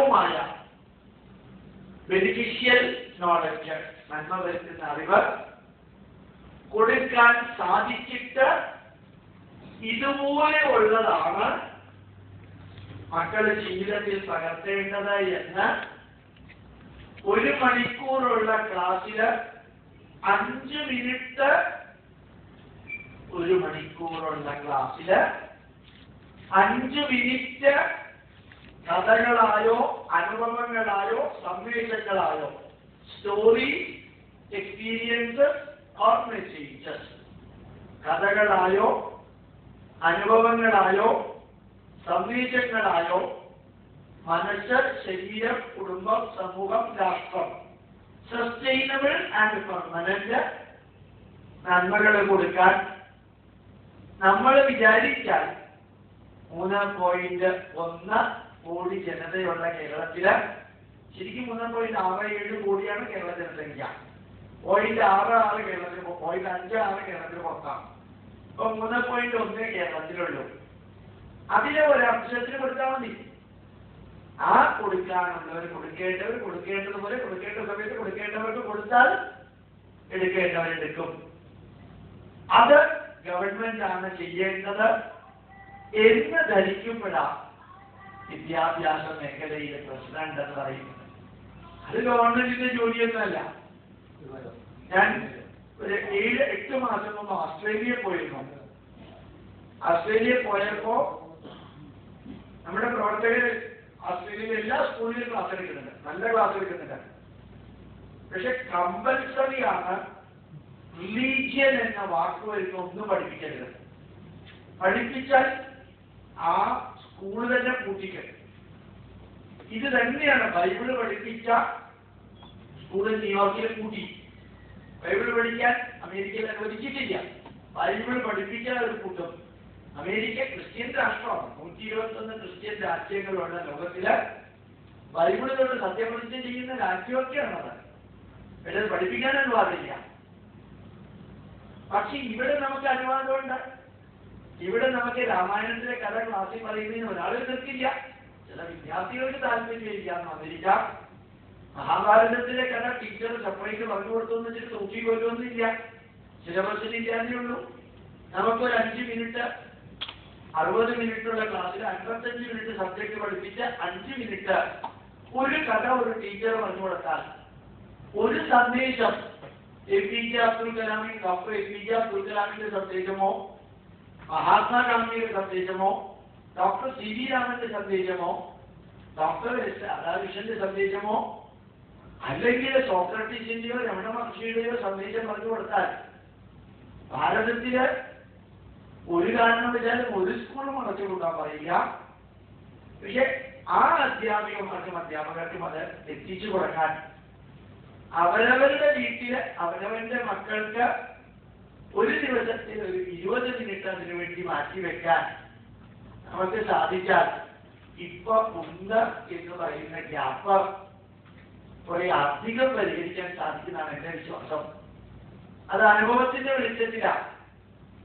ഗുണപരവുമായ beneficial knowledge, നന്മ വരുത്തുന്ന അറിവ് കൊടുക്കാൻ സാധിച്ചിട്ട് ഇതുപോലെ ഉള്ളതാണ് മക്കളുടെ ജീവിതത്തിൽ പകർത്തേണ്ടത് എന്ന് 1 മണിക്കൂറുള്ള ക്ലാസ്സിൽ 5 മിനിറ്റ് 1 മണിക്കൂറുള്ള ക്ലാസ്സിൽ 5 മിനിറ്റ് കഥകളായോ അനുഭവങ്ങളായോ സന്ദേശങ്ങളായോ സ്റ്റോറി എക്സ്പീരിയൻസസ് ഓർ മെസ്സേജസ്, കഥകളായോ അനുഭവങ്ങളായോ സന്ദേശങ്ങളായോ മനസ്സ്, ശരീരം, കുടുംബം, സമൂഹം, രാഷ്ട്രം സസ്റ്റൈനബിൾ ആൻഡ് പെർമനന്റ് നന്മകൾ കൊടുക്കാൻ നമ്മൾ വിചാരിച്ചാൽ 3.1 കോടി ജനതയുള്ള കേരളത്തില്, ശരിക്കും 3.67 കോടിയാണ് കേരള ജനസംഖ്യ, 0.66 കേരളത്തിൽ, 0.56 കേരളത്തിൽ പുറത്താണ്. ഇപ്പൊ 3.1 കേരളത്തിലുള്ളൂ. അതിലെ ഒരക്ഷരത്തിന് കൊടുത്താൽ മതി. ആ കൊടുക്കാനുള്ളവർ കൊടുക്കേണ്ടതുപോലെ കൊടുക്കേണ്ട സമയത്ത് കൊടുക്കേണ്ടവർക്ക് കൊടുത്താൽ എടുക്കേണ്ടവരെടുക്കും. അത് ഗവൺമെന്റ് ആണ് ചെയ്യേണ്ടത് എന്ന് ധരിക്കുമ്പോഴാണ് വിദ്യാഭ്യാസ മേഖലയിലെ പ്രസിഡന്റ് എന്ന് പറയുന്നത്. അത് ഗവൺമെന്റിന്റെ ജോലിയൊന്നുമല്ല. ഞാൻ ഒരു 7-8 മാസം മുമ്പ് ഓസ്ട്രേലിയയിൽ പോയിരുന്നു. ഓസ്ട്രേലിയയിൽ പോയപ്പോ നമ്മുടെ പ്രവർത്തകര് ഓസ്ട്രേലിയയിലെ എല്ലാ സ്കൂളിലും ക്ലാസ് എടുക്കുന്നുണ്ട്, നല്ല ക്ലാസ് എടുക്കുന്നുണ്ട്. പക്ഷെ കമ്പൽസറി ആണ് റിലീജിയൻ എന്ന വാക്ക് വരുന്ന ഒന്നും പഠിപ്പിക്കരുത്. പഠിപ്പിച്ചാൽ ആ സ്കൂൾ തന്നെ പൂട്ടിക്കരുത്. ഇത് തന്നെയാണ് ബൈബിള് പഠിപ്പിച്ച സ്കൂളിൽ ന്യൂയോർക്കിൽ പൂട്ടി. ബൈബിള് പഠിക്കാൻ അമേരിക്കയിൽ അനുവദിച്ചിട്ടില്ല. ബൈബിൾ പഠിപ്പിക്കാൻ ഒരു കൂട്ടം. അമേരിക്ക ക്രിസ്ത്യൻ രാഷ്ട്രമാണ്. 121 ക്രിസ്ത്യൻ രാജ്യങ്ങളുള്ള ലോകത്തില് ബൈബിളിലോട്ട് സത്യപ്രതിജ്ഞ ചെയ്യുന്ന രാജ്യമൊക്കെയാണത്. പക്ഷെ അത് പഠിപ്പിക്കാൻ അനുവാദമില്ല. പക്ഷെ ഇവിടെ നമുക്ക് അനുവാദമുണ്ട്. ഇവിടെ നമുക്ക് രാമായണത്തിലെ കഥ ക്ലാസ്സിൽ പറയുന്നതിന് ഒരാൾ എതിർക്കില്ല. ചില വിദ്യാർത്ഥികൾക്ക് താല്പര്യമില്ലാന്ന് അമേരിക്ക. മഹാഭാരതത്തിലെ കഥ ടീച്ചർ സെപ്പറേറ്റ് പറഞ്ഞു കൊടുത്തു വെച്ചിട്ട് നോക്കിക്കൊല്ലുമൊന്നുമില്ല. സിലബസിന് ഇല്ലാന്നേ ഉള്ളൂ. നമുക്കൊരു 5 മിനിറ്റ് 60 മിനിറ്റുള്ള ക്ലാസ്സിൽ 55 മിനിറ്റ് സബ്ജക്ട് പഠിപ്പിച്ച് 5 മിനിറ്റ് ഒരു കഥ ഒരു ടീച്ചർ പറഞ്ഞു കൊടുത്താൽ ഒരു സന്ദേശം APJ Abdul calamine, doctor APJ Abdul കലാമിന്റെ സന്ദേശമോ മഹാത്മാഗാന്ധിയുടെ സന്ദേശമോ ഡോക്ടർ CV രാമന്റെ സന്ദേശമോ ഡോക്ടർ രാധാകൃഷ്ണന്റെ സന്ദേശമോ അല്ലെങ്കിൽ സോക്രട്ടീസിന്റെയോ രമണ മഹർഷിയുടെയോ സന്ദേശം പറഞ്ഞു കൊടുത്താൽ ഭാരതത്തില് ഒരു കാരണം വെച്ചാലും ഒരു സ്കൂളും അടച്ചു കൊടുക്കാൻ പറയില്ല. പക്ഷെ ആ അധ്യാപകർക്കും അത് എത്തിച്ചു കൊടുക്കാൻ അവരവരുടെ വീട്ടില് അവരവന്റെ മക്കൾക്ക് ഒരു ദിവസത്തിൽ ഒരു 20 മിനിറ്റ് അതിനു വേണ്ടി മാറ്റിവെക്കാൻ നമുക്ക് സാധിച്ചാൽ ഇപ്പൊ ഉണ്ട് എന്ന് പറയുന്ന ഗ്യാപ്പ് കുറെ അധികം പരിഹരിക്കാൻ സാധിക്കുന്നതാണ് എന്റെ വിശ്വാസം. അത് അനുഭവത്തിന്റെ വെളിച്ചത്തിലാണ്.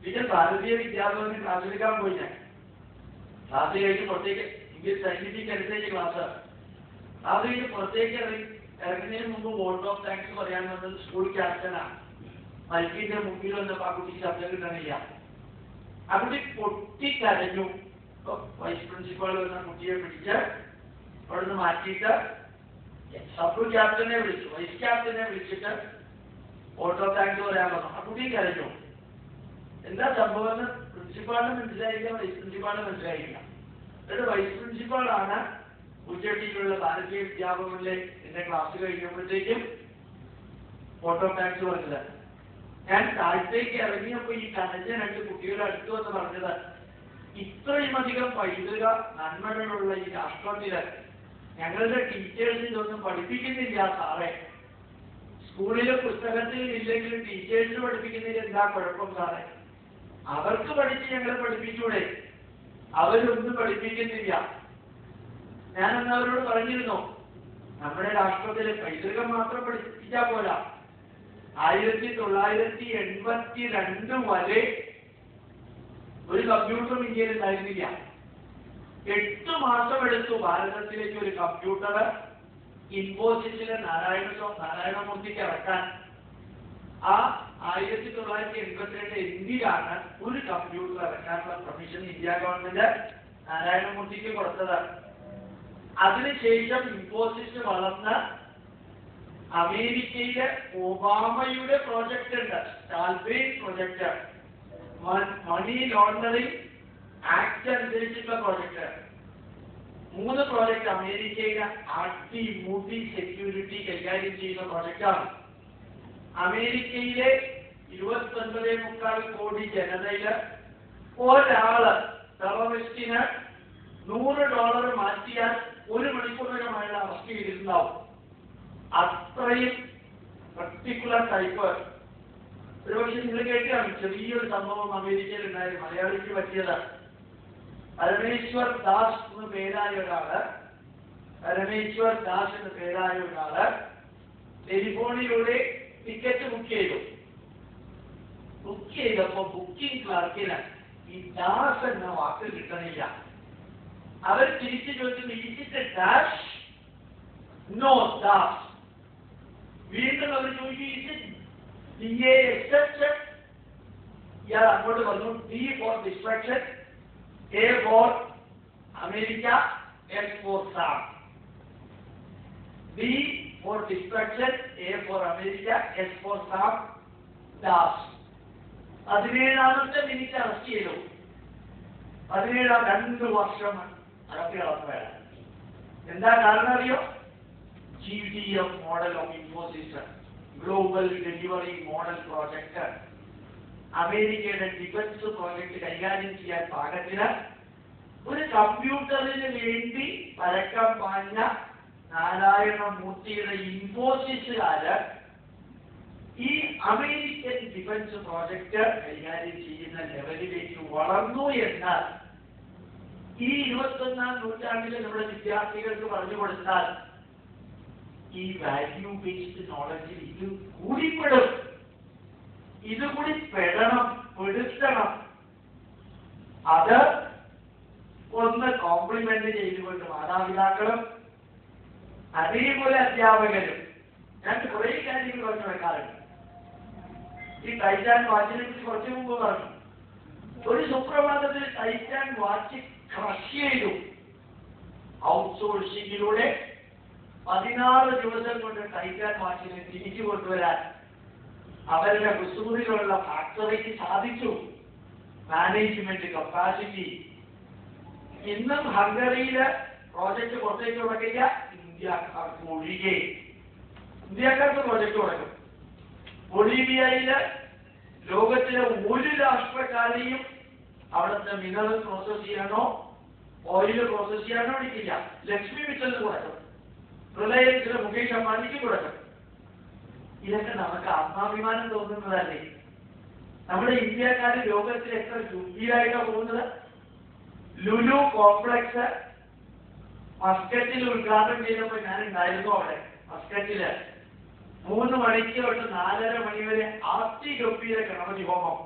പിന്നെ ഭാരതീയ വിദ്യാഭ്യാസത്തിന് ക്ലാസ് എടുക്കാൻ പോയി ഞാൻ. ക്ലാസ് കഴിഞ്ഞ് പുറത്തേക്ക് ഇംഗ്ലീഷ് സയന്റിഫിക് അടുത്തേക്ക് ക്ലാസ് കഴിഞ്ഞ് പുറത്തേക്ക് ഇറങ്ങുന്നതിന് മുമ്പ് വോട്ട് ഓഫ് താങ്ക്സ് പറയാൻ വന്നത് സ്കൂൾ ക്യാപ്റ്റനാണ്. മൈക്കിന്റെ മുമ്പിൽ വന്നപ്പോ ആ കുട്ടിക്ക് ശബ്ദം കിട്ടണില്ല. ആ കുട്ടി പൊട്ടിക്കരഞ്ഞു. വൈസ് പ്രിൻസിപ്പാൾ വന്ന കുട്ടിയെ പിടിച്ച് അവിടുന്ന് മാറ്റിയിട്ട് സബ് ക്യാപ്റ്റനെ വിളിച്ചു, വൈസ് ക്യാപ്റ്റനെ വിളിച്ചിട്ട് വോട്ട് ഓഫ് താങ്ക്സ് പറയാൻ പറഞ്ഞു. ആ കുട്ടി കരഞ്ഞു. എന്താ സംഭവം പ്രിൻസിപ്പാളിന് മനസ്സിലായില്ല, വൈസ് പ്രിൻസിപ്പാളിന് മനസ്സിലായില്ല. എന്നിട്ട് വൈസ് പ്രിൻസിപ്പാളാണ് ഉച്ചട്ടിയിലുള്ള ഭാരതീയ വിദ്യാഭവനിലെ എന്റെ ക്ലാസ് കഴിഞ്ഞപ്പോഴത്തേക്കും വോട്ട് ഓഫ് താങ്ക്സ് പറഞ്ഞത്. ഞാൻ താഴത്തേക്ക് ഇറങ്ങിയപ്പോ ഈ കനഞ്ഞ 2 കുട്ടികളെ അടുത്തു വന്ന് പറഞ്ഞത്, ഇത്രയും അധികം പൈതൃക നന്മകളുള്ള ഈ രാഷ്ട്രത്തില് ഞങ്ങളുടെ ടീച്ചേഴ്സ് ഇതൊന്നും പഠിപ്പിക്കുന്നില്ല സാറേ. സ്കൂളിലെ പുസ്തകത്തിൽ ഇല്ലെങ്കിലും ടീച്ചേഴ്സിന് പഠിപ്പിക്കുന്നതിൽ എന്താ കുഴപ്പം സാറേ? അവർക്ക് പഠിച്ച് ഞങ്ങളെ പഠിപ്പിച്ചൂടെ? അവരൊന്നും പഠിപ്പിക്കുന്നില്ല. ഞാനന്ന് അവരോട് പറഞ്ഞിരുന്നു, നമ്മുടെ രാഷ്ട്രത്തിലെ പൈതൃകം മാത്രം പഠിപ്പിച്ചാൽ പോരാ. 1982 വരെ ഒരു കമ്പ്യൂട്ടറും ഇന്ത്യയിൽ ഉണ്ടായിരുന്നില്ല. 8 മാസം എടുത്തു ഭാരതത്തിലേക്ക് ഒരു കമ്പ്യൂട്ടർ ഇൻഫോസിസിലെ നാരായണമൂർത്തിക്ക് ഇറക്കാൻ. ആ 1982 എന്തിനാണ് ഒരു കമ്പ്യൂട്ടർ ഇറക്കാനുള്ള പെർമിഷൻ ഇന്ത്യ ഗവൺമെന്റ് നാരായണമൂർത്തിക്ക് കൊടുത്തത്. അതിനുശേഷം ഇൻഫോസിസ് വളർന്ന് അമേരിക്കയിലെ ഒബാമയുടെ പ്രോജക്റ്റ് ഉണ്ട്, സ്റ്റാൽബേൻ പ്രോജക്റ്റ്, മണി ലോണ്ടറിംഗ് ആക്ട് അനുസരിച്ചുള്ള പ്രോജക്റ്റ്. 3 പ്രോജക്റ്റ് അമേരിക്കയിലെ അടിമുടി സെക്യൂരിറ്റി കൈകാര്യം ചെയ്യുന്ന പ്രോജക്റ്റാണ്. അമേരിക്കയിലെ 29.25 കോടി ജനതയില് ഒരാള് ടെററിസ്റ്റിന് $100 മാറ്റിയാൽ 1 മണിക്കൂറിനകം അയാൾ അറസ്റ്റ് ചെയ്തിട്ടുണ്ടാവും. അത്രയും പർട്ടിക്കുലർ ടൈപ്പ്. ഒരുപക്ഷെ നിങ്ങൾ കേൾക്കുകയാണ്, ചെറിയൊരു സംഭവം അമേരിക്കയിൽ ഉണ്ടായത്, മലയാളിക്ക് പറ്റിയത്. പരമേശ്വർ ദാസ് എന്ന് പേരായ ഒരാള് ടെലിഫോണിലൂടെ ടിക്കറ്റ് ബുക്ക് ചെയ്തപ്പോ ബുക്കിംഗ് ക്ലർക്കിന് ഈ ദാസ് എന്ന വാക്ക് കിട്ടണില്ല. അവർ തിരിച്ചു ചോദിച്ചത് ഈസിറ്റ് ഡാഷ്, നോ ദാസ്. വീണ്ടും അവർ ചോദിച്ചു ഇയാൾ അങ്ങോട്ട് പറഞ്ഞു D for distraction, A for America, S for Sam. D for distraction, A for America, S for Sam, Das. 17ാമത്തെ മിനിറ്റ് അറസ്റ്റ് ചെയ്തു. 2 വർഷം അറസ്റ്റ് കളപ്പുകയാണ്. എന്താ കാരണം അറിയോ? GDM model of Infosys, global delivery model project. അമേരിക്കയുടെ ഡിഫൻസ് പ്രോജക്ട് കൈകാര്യം ചെയ്യാൻ പാകത്തിന് ഒരു കമ്പ്യൂട്ടറിന് വേണ്ടി പരക്കം പാഞ്ഞ നാരായണമൂർത്തിയുടെ ഇൻഫോസിസുകാര് ഈ അമേരിക്കൻ ഡിഫൻസ് പ്രോജക്ട് കൈകാര്യം ചെയ്യുന്ന ലെവലിലേക്ക് വളർന്നു എന്നാൽ ഈ 21ാം നൂറ്റാണ്ടിലെ നമ്മുടെ വിദ്യാർത്ഥികൾക്ക് പറഞ്ഞു കൊടുത്താൽ ഈ വാല്യൂ ബേസ്ഡ് നോളജിൽ ഇത് കൂടിപ്പെടും. ഇതുകൂടി പെടുത്തണം. അത് ഒന്ന് കോംപ്ലിമെന്റ് ചെയ്തുകൊണ്ട് മാതാപിതാക്കളും അതേപോലെ അധ്യാപകരും. ഞാൻ കുറെ കാര്യങ്ങൾ പറഞ്ഞു വെക്കാറുണ്ട്. ഈ ടൈറ്റാൻ വാച്ചിനെ കുറിച്ച് കുറച്ചു മുമ്പ് പറഞ്ഞു. ഒരു സുപ്രഭാതത്തിൽ ടൈറ്റാൻ വാച്ച് ക്രഷ് ചെയ്തു. ഔട്ട്സോഴ്സിംഗിലൂടെ 16 ദിവസം കൊണ്ട് ടൈറ്റാൻ വാച്ചിനെ തിരിച്ചു കൊണ്ടുവരാൻ അവരുടെ ഹുസൂറിലുള്ള ഫാക്ടറിക്ക് സാധിച്ചു. Management capacity. ഇന്നും ഹംഗറിയില് പ്രോജക്ട് പുറത്തേക്ക് തുടങ്ങിയ ഇന്ത്യക്കാർക്ക് ഒഴികെ ഇന്ത്യക്കാർക്ക് പ്രോജക്ട് തുടങ്ങും. ബൊളീവിയയില് ലോകത്തിലെ ഒരു രാഷ്ട്രക്കാരെയും അവിടുത്തെ മിനറൽ പ്രോസസ് ചെയ്യാനോ ഓയിൽ പ്രോസസ് ചെയ്യാനോ ഇരിക്കില്ല. ലക്ഷ്മി മിറ്റലിന് തുടക്കം, റിലയൻസിലെ മുകേഷ് അംബാനിക്ക് തുടക്കം. ഇതൊക്കെ നമുക്ക് ആത്മാഭിമാനം തോന്നുന്നതല്ലേ? നമ്മുടെ ഇന്ത്യക്കാര് ലോകത്തിൽ എത്ര ഗംഭീരായിട്ടാണ് പോകുന്നത്. ലുലു കോംപ്ലക്സ് മസ്കറ്റിൽ ഉദ്ഘാടനം ചെയ്തപ്പോൾ ഞാൻ ഉണ്ടായിരുന്നു. അവിടെ മസ്കറ്റില് 3 മണിക്ക് തൊട്ട് 4:30 മണി വരെ അതിഗംഭീര ഗണപതി ഹോമം.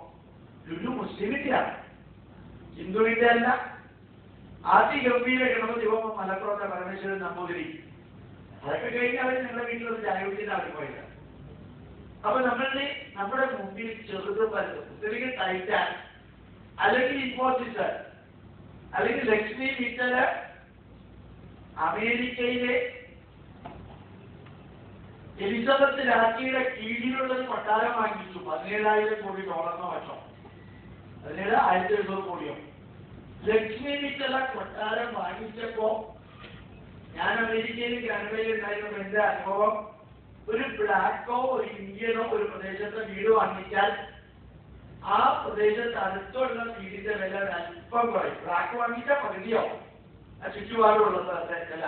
ലുലു മുസ്ലിമിന്റെയാണ്, ഹിന്ദുവിന്റെ അല്ല. അതിഗംഭീര ഗണപതി ഹോമം മലപ്പുറത്തെ പരമേശ്വരൻ നമ്പൂതിരി. അതൊക്കെ കഴിഞ്ഞ് അവർ ഞങ്ങളുടെ വീട്ടിലൊരു ചായ കുടിച്ചിട്ടാണ് പോയത്. അപ്പൊ നമ്മുടെ മുമ്പിൽ ചെറുതും വലുതും, ഒത്തിരി ടൈറ്റാൻ അല്ലെങ്കിൽ ഇൻഫോസിസ് അല്ലെങ്കിൽ ലക്ഷ്മി മിറ്റല് അമേരിക്കയിലെ എലിസബത്ത് രാജ്ഞിയുടെ കീഴിലുള്ളൊരു കൊട്ടാരം വാങ്ങിച്ചു. $17,000 കോടി വർഷം. 17,000 കോടിയോ. ലക്ഷ്മി മിറ്റല കൊട്ടാരം വാങ്ങിച്ചപ്പോ ഞാൻ അമേരിക്കയിൽ കാനഡയിൽ ഉണ്ടായിരുന്ന എന്റെ അനുഭവം, ഒരു ബ്ലാക്കോ ഒരു ഇന്ത്യനോ ഒരു പ്രദേശത്തെ വീട് വാങ്ങിച്ചാൽ ആ പ്രദേശത്ത് അടുത്തുള്ള വീടിന്റെ വില അല്പം കുറയും. ബ്ലാക്ക് വാങ്ങിച്ചാൽ പകുതിയോ ആ ചുറ്റുപാടുള്ള സ്ഥലത്തേക്കല്ല.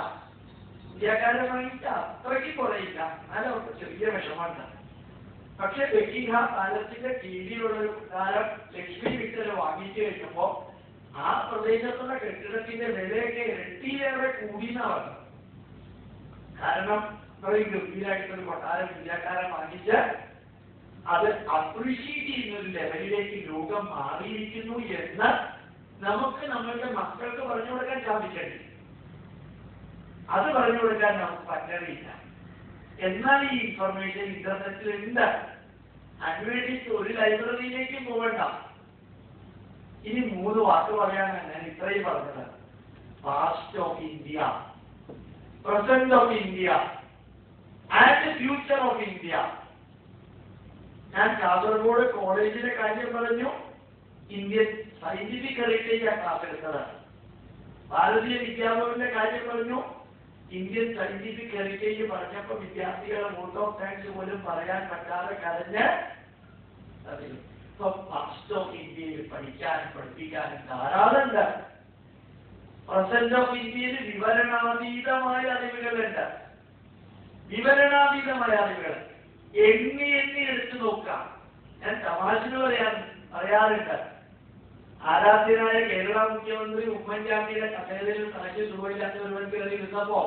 ഇന്ത്യക്കാരെ വാങ്ങിച്ചാൽ അത്രയ്ക്ക് കുറയില്ല, എന്നാലും അവർക്ക് ചെറിയ വിഷമമുണ്ട്. പക്ഷെ ബക്കിംഗ്ഹാം പാലസിന്റെ കീഴിലുള്ള ഒരു കൊട്ടാരം ലക്ഷ്മി മിറ്റല് വാങ്ങിച്ചു കഴിഞ്ഞപ്പോ ആ പ്രദേശത്തുള്ള കെട്ടിടത്തിന്റെ വിലയൊക്കെ ഇരട്ടിയിലേറെ കൂടിയെന്നാണ്. കാരണം ഇത്രയും ഗംഭീരമായിട്ടൊരു കൊട്ടാരം ഇന്ത്യക്കാരെ വാങ്ങിച്ച് അത് അപ്രീഷിയേറ്റ് ചെയ്യുന്ന ഒരു ലെവലിലേക്ക് ലോകം മാറിയിരിക്കുന്നു എന്ന് നമുക്ക് നമ്മളുടെ മക്കൾക്ക് പറഞ്ഞു കൊടുക്കാൻ സാധിക്കണ്ടേ? അത് പറഞ്ഞു കൊടുക്കാൻ നമുക്ക് പറ്റാറില്ല. എന്നാൽ ഈ ഇൻഫർമേഷൻ ഇന്റർനെറ്റിൽ ഉണ്ട്. അതിനുവേണ്ടി ഒരു ലൈബ്രറിയിലേക്കും പോകണ്ട. ഇനി 3 വാക്ക് പറയാനാണ് ഞാൻ ഇത്രയും പറഞ്ഞത്. Past of India, present of India and future of India. ഞാൻ കാസർഗോഡ് കോളേജിലെ കാര്യം പറഞ്ഞു. ഇന്ത്യൻ സയന്റിഫിക് ഹെറിറ്റേജ് ക്ലാസ് എടുത്തത്. ഭാരതീയ വിദ്യാഭവന്റെ കാര്യം പറഞ്ഞു. ഇന്ത്യൻ സയന്റിഫിക് ഹെറിറ്റേജ് പറഞ്ഞപ്പോൾ വിദ്യാർത്ഥികളെ മൂഡ് ഓഫ് താങ്ക്സ് പോലും പറയാൻ പറ്റാതെ കരഞ്ഞ് ഇപ്പൊ പാസ്റ്റ് ഓഫ് ഇന്ത്യയിൽ പഠിക്കാനും പഠിപ്പിക്കാനും ധാരാളമുണ്ട്. പ്രസന്റ് ഓഫ് ഇന്ത്യയിൽ വിവരണാതീതമായ അറിവുകളുണ്ട്. വിവരണാതീതമായ അറിവുകൾ എണ്ണി എണ്ണി എടുത്തു നോക്കാം. ഞാൻ തമാശന് പറയാറുണ്ട്. ആരാധ്യനായ കേരള മുഖ്യമന്ത്രി ഉമ്മൻചാണ്ടിയുടെ കസേരയിൽ തനക്ക് സുഖമില്ലാത്ത ഒരുവൻ കയറി ഇരുന്നപ്പോ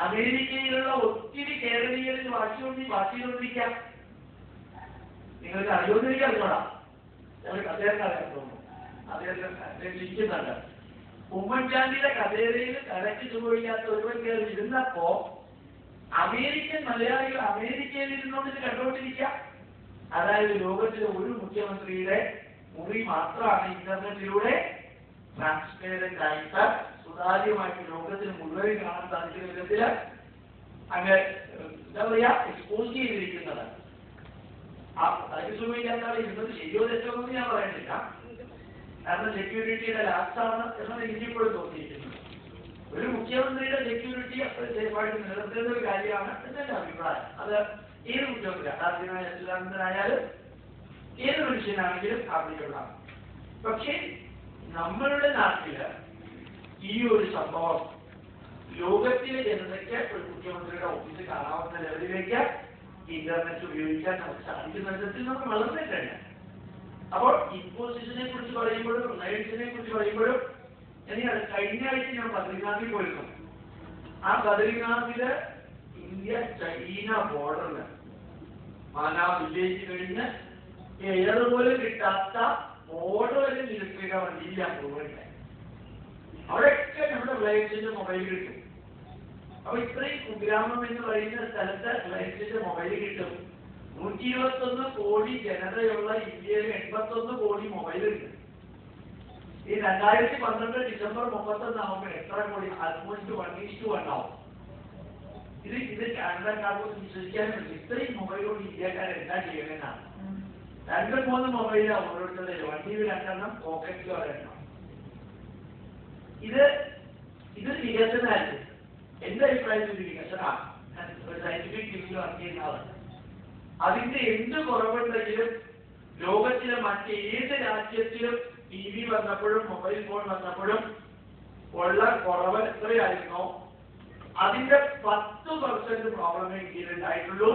അമേരിക്കയിലുള്ള ഒത്തിരി കേരളീയരിൽ വാശികൊണ്ടിരിക്കാം. നിങ്ങൾക്ക് അറിയോന്നിരിക്കാൻ അറിഞ്ഞോടാ. ഞങ്ങൾ കസേരക്ക് അറിയാൻ തോന്നുന്നു. അദ്ദേഹം ഇരിക്കുന്നുണ്ട്. ഉമ്മൻചാണ്ടിയുടെ കസേരയിൽ തനക്ക് സുഖമില്ലാത്ത ഒരുവൻ കയറി ഇരുന്നപ്പോ അമേരിക്കൻ മലയാളികൾ അമേരിക്കയിൽ ഇരുന്നുകൊണ്ട് ഇത് കണ്ടുകൊണ്ടിരിക്കാം. അതായത് ലോകത്തിലെ ഒരു മുഖ്യമന്ത്രിയുടെ മുറി മാത്രമാണ് ഇന്റർനെറ്റിലൂടെ ട്രാൻസ്പെറന്റ് ആയിട്ട് സുതാര്യമായിട്ട് ലോകത്തിന് മുഴുവൻ കാണാൻ സാധിക്കുന്ന വിധത്തില് അങ്ങ് എന്താ പറയാ എക്സ്പോസ് ചെയ്തിരിക്കുന്നത്. ആ തലസുഖമില്ലാത്ത ഇരുന്നത് ശരിയോ തെറ്റോ എന്ന് ഞാൻ പറയുന്നില്ല. കാരണം സെക്യൂരിറ്റിയുടെ ലാസ്റ്റാണ് എന്നാണ് എനിക്കിപ്പോഴും തോന്നിയിരിക്കുന്നത്. ഒരു മുഖ്യമന്ത്രിയുടെ സെക്യൂരിറ്റി അത്ര സേഫായിട്ട് നിലനിർത്തുന്ന ഒരു കാര്യമാണ് എന്റെ അഭിപ്രായം. അത് ഏത് മുഖ്യമന്ത്രി ആദ്യമായ അച്യുതാനന്ദനായാലും ഏത് മനുഷ്യനാണെങ്കിലും ആവശ്യമുള്ളതാണ്. പക്ഷേ നമ്മളുടെ നാട്ടില് ഈ ഒരു സംഭവം ലോകത്തിലെ ജനതയ്ക്ക് ഒരു മുഖ്യമന്ത്രിയുടെ ഓഫീസ് കാണാവുന്ന ലെവലിലേക്ക് ഇന്റർനെറ്റ് ഉപയോഗിക്കാൻ നമുക്ക് സാധിക്കുന്ന വിധത്തിൽ നമ്മൾ വളർന്നിട്ടുണ്ട്. അപ്പോൾ ഇൻഫോസിസിനെ കുറിച്ച് പറയുമ്പോഴും റിലയൻസിനെ കുറിച്ച് പറയുമ്പോഴും കഴിഞ്ഞ ആഴ്ച ഞാൻ ബദ്രിനാഥിൽ പോയിരുന്നു. ആ ബദ്രിനാഥില് ഇന്ത്യ ചൈന ബോർഡറില് മാനാ വില്ലേജ് കഴിഞ്ഞ് ഏതുപോലും കിട്ടാത്ത ബോർഡർ വരെ നിരപ്പിക വണ്ടിയിൽ ഞാൻ പോകുന്നുണ്ട്. അവിടെയൊക്കെ നമ്മുടെ റിലയൻസിന്റെ മൊബൈൽ കിട്ടും. അപ്പൊ ഇത്രയും കുഗ്രാമം എന്ന് പറയുന്ന സ്ഥലത്ത് റിലയൻസിന്റെ മൊബൈൽ കിട്ടും. 121 കോടി ജനതയുള്ള ഇന്ത്യയിൽ 81 കോടി മൊബൈലുണ്ട്. ഈ 2012 ഡിസംബർ 31 ആവുമ്പോൾ എത്ര കോടി? ആൽമോസ്റ്റ് 1:1 ആവും. ഇത് കാനഡക്കാർക്ക് വിശ്വസിക്കാനും ഇത്രയും മൊബൈലോട് ഇന്ത്യക്കാർ എന്താ ചെയ്യണമെന്നാണ്. 2-3 മൊബൈലാണ് ഓരോരുത്തരുടെ. വണ്ടിയിൽ 2 പോക്കറ്റിൽ 1. ഇത് വികസനമായിരുന്നു. എന്റെ അഭിപ്രായത്തിൽ വികസനമാണ്. സയന്റിഫിക് ടിവിയിൽ വർക്ക് ചെയ്യുന്ന ആളാണ്. അതിന്റെ എന്ത് കുറവുണ്ടെങ്കിലും ലോകത്തിലെ മറ്റേത് രാജ്യത്തിലും TV വന്നപ്പോഴും മൊബൈൽ ഫോൺ വന്നപ്പോഴും ഉള്ള കുറവ് എത്രയായിരുന്നോ അതിന്റെ 10% പ്രോബ്ലമേ ഇന്ത്യയിൽ ഉണ്ടായിട്ടുള്ളൂ.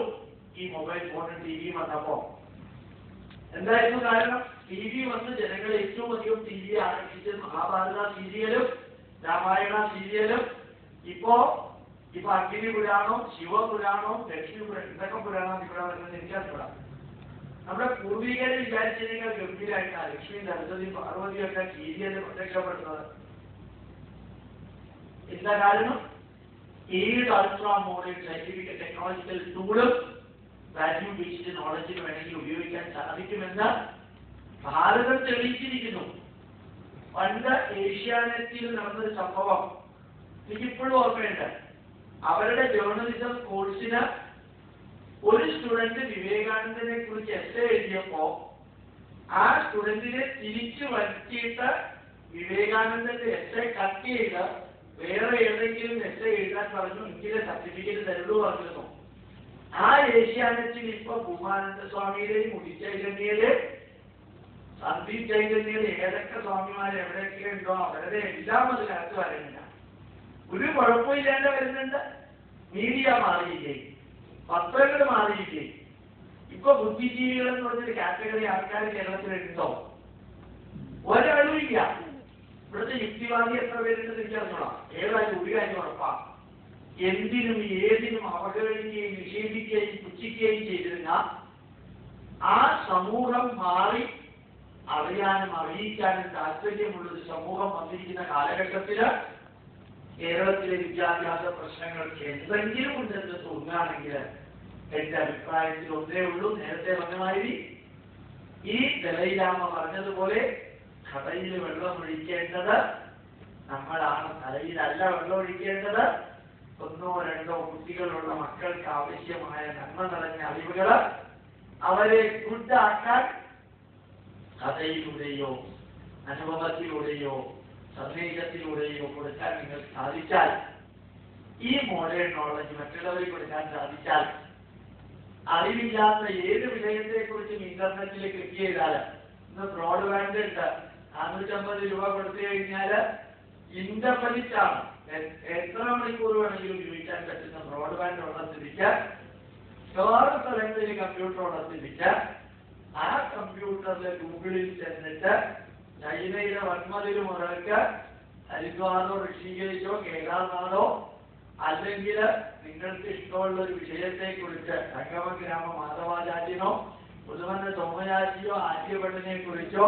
ഈ മൊബൈൽ ഫോണും TV വന്നപ്പോ എന്തായിരുന്നു കാരണം? TV വന്ന് ജനങ്ങളെ ഏറ്റവും അധികം TV ആകർഷിച്ചത് മഹാഭാരത സീരിയലും രാമായണ സീരിയലും ഇപ്പൊ അഗ്നി പുരാണോ ശിവപുരാണോ ലക്ഷ്മി പുരാണം ഇതൊക്കെ പുരാണം ഇവിടെ വരുന്നത് എനിക്കറിയാം. നമ്മുടെ പൂർവികരെ വിചാരിച്ചതിനേക്കാൾ ഗംഭീരമായിട്ടാണ് ലക്ഷ്മി സരസ്വതി പാർവതിയൊക്കെ സീരിയല് പ്രത്യക്ഷപ്പെടുന്നത്. എന്താ കാരണം? ഏത് അൾട്രാ മോഡേൺ സയന്റിഫിക് ടെക്നോളജിക്കൽ ടൂളും വാല്യൂ ബേസ്ഡ് നോളജിന് വേണമെങ്കിൽ ഉപയോഗിക്കാൻ സാധിക്കുമെന്ന് ഭാരതം തെളിയിച്ചിരിക്കുന്നു. പണ്ട് ഏഷ്യാനെറ്റിൽ നടന്നൊരു സംഭവം എനിക്കിപ്പോഴും ഓർമ്മയുണ്ട്. അവരുടെ ജേർണലിസം കോഴ്സിന് ഒരു സ്റ്റുഡന്റ് വിവേകാനന്ദനെ കുറിച്ച് എസ്സേ എഴുതിയപ്പോ ആ സ്റ്റുഡന്റിനെ തിരിച്ചു വരുത്തിയിട്ട് വിവേകാനന്ദന്റെ എസ്സേ കട്ട് ചെയ്ത് വേറെ ഏതെങ്കിലും എസ്സേ എഴുതാൻ പറഞ്ഞു. എനിക്കിത് സർട്ടിഫിക്കറ്റ് തരുള്ളൂ പറഞ്ഞിരുന്നു. ആ ഏഷ്യാനെറ്റിൽ ഇപ്പൊ ഭൂമാനന്ദ സ്വാമിയുടെയും മുടിച്ചൈതന്യയില് സന്ദീപ് ചൈതന്യയിൽ ഏതൊക്കെ സ്വാമിമാർ എവിടെയൊക്കെ ഉണ്ടോ അവരുടെ എല്ലാം അതിനകത്ത് വരുന്നില്ല. ഒരു കുഴപ്പമില്ലാണ്ട് വരുന്നുണ്ട്. മീഡിയ മാറിയില്ലേ? പത്രങ്ങൾ മാറിയില്ലേ? ഇപ്പൊ ബുദ്ധിജീവികൾ എന്ന് പറഞ്ഞൊരു കാറ്റഗറി ആൾക്കാർ കേരളത്തിലുണ്ടോ? ഒരാളും ഇല്ല. ഇവിടുത്തെ യുക്തിവാദി എത്ര പേരുണ്ട് തിരിച്ചറിഞ്ഞോളാം. ഏതായാലും ഒരു കാര്യം ഉറപ്പാ, എന്തിനും ഏതിനും അവഗണിക്കുകയും നിഷേധിക്കുകയും പുച്ഛിക്കുകയും ചെയ്തിരുന്ന ആ സമൂഹം മാറി അറിയാനും അറിയിക്കാനും താല്പര്യമുള്ളൊരു സമൂഹം വന്നിരിക്കുന്ന കാലഘട്ടത്തില് കേരളത്തിലെ വിദ്യാഭ്യാസ പ്രശ്നങ്ങൾക്ക് എന്തെങ്കിലും ഉണ്ടെന്ന് തോന്നുകയാണെങ്കിൽ എന്റെ അഭിപ്രായത്തിൽ ഒന്നേ ഉള്ളൂ. നേരത്തെ പറഞ്ഞമാതിരി ഈ ദലൈലാമ പറഞ്ഞതുപോലെ കടയിൽ വെള്ളമൊഴിക്കേണ്ടത് നമ്മളാണ്, തലയിലല്ല വെള്ളമൊഴിക്കേണ്ടത്. ഒന്നോ രണ്ടോ കുട്ടികളുള്ള മക്കൾക്ക് ആവശ്യമായ നന്മ നിറഞ്ഞ അറിവുകൾ അവരെ ഗുഡാക്കാൻ കഥയിലൂടെയോ അനുഭവത്തിലൂടെയോ സന്ദേശത്തിലൂടെയോ കൊടുക്കാൻ നിങ്ങൾക്ക് സാധിച്ചാൽ, ഈ മോഡേൺ നോളജ് മറ്റുള്ളവർക്ക് കൊടുക്കാൻ സാധിച്ചാൽ, അറിവില്ലാത്ത ഏത് വിഷയത്തെക്കുറിച്ചും ഇന്റർനെറ്റിൽ ക്ലിക്ക് ചെയ്താൽ, ഇന്ന് ബ്രോഡ്ബാൻഡ് ഉണ്ട്, 450 രൂപ കൊടുത്തു കഴിഞ്ഞാൽ ഇന്റർനെറ്റാണ്, എത്ര മണിക്കൂർ വേണമെങ്കിലും ഉപയോഗിക്കാൻ പറ്റുന്ന ബ്രോഡ്ബാൻഡ് ഉള്ള സ്ഥിതിക്ക് വേറെ സ്ഥലങ്ങളിൽ കമ്പ്യൂട്ടർ ഉള്ള സ്ഥിതിക്ക് ആ കമ്പ്യൂട്ടറിൽ ഗൂഗിളിൽ ചെന്നിട്ട് ചൈനയിലെ വൻമതിലും ഒരാൾക്ക് ഹരിദ്വാറോ ഋഷികേശോ കേദാർനാഥോ അല്ലെങ്കിൽ നിങ്ങൾക്ക് ഇഷ്ടമുള്ള ഒരു വിഷയത്തെക്കുറിച്ച് സംഗമഗ്രാമ മാധവാചാര്യനോ പുതുമന്ന സോമയാജിയോ ആര്യഭട്ടനെ കുറിച്ചോ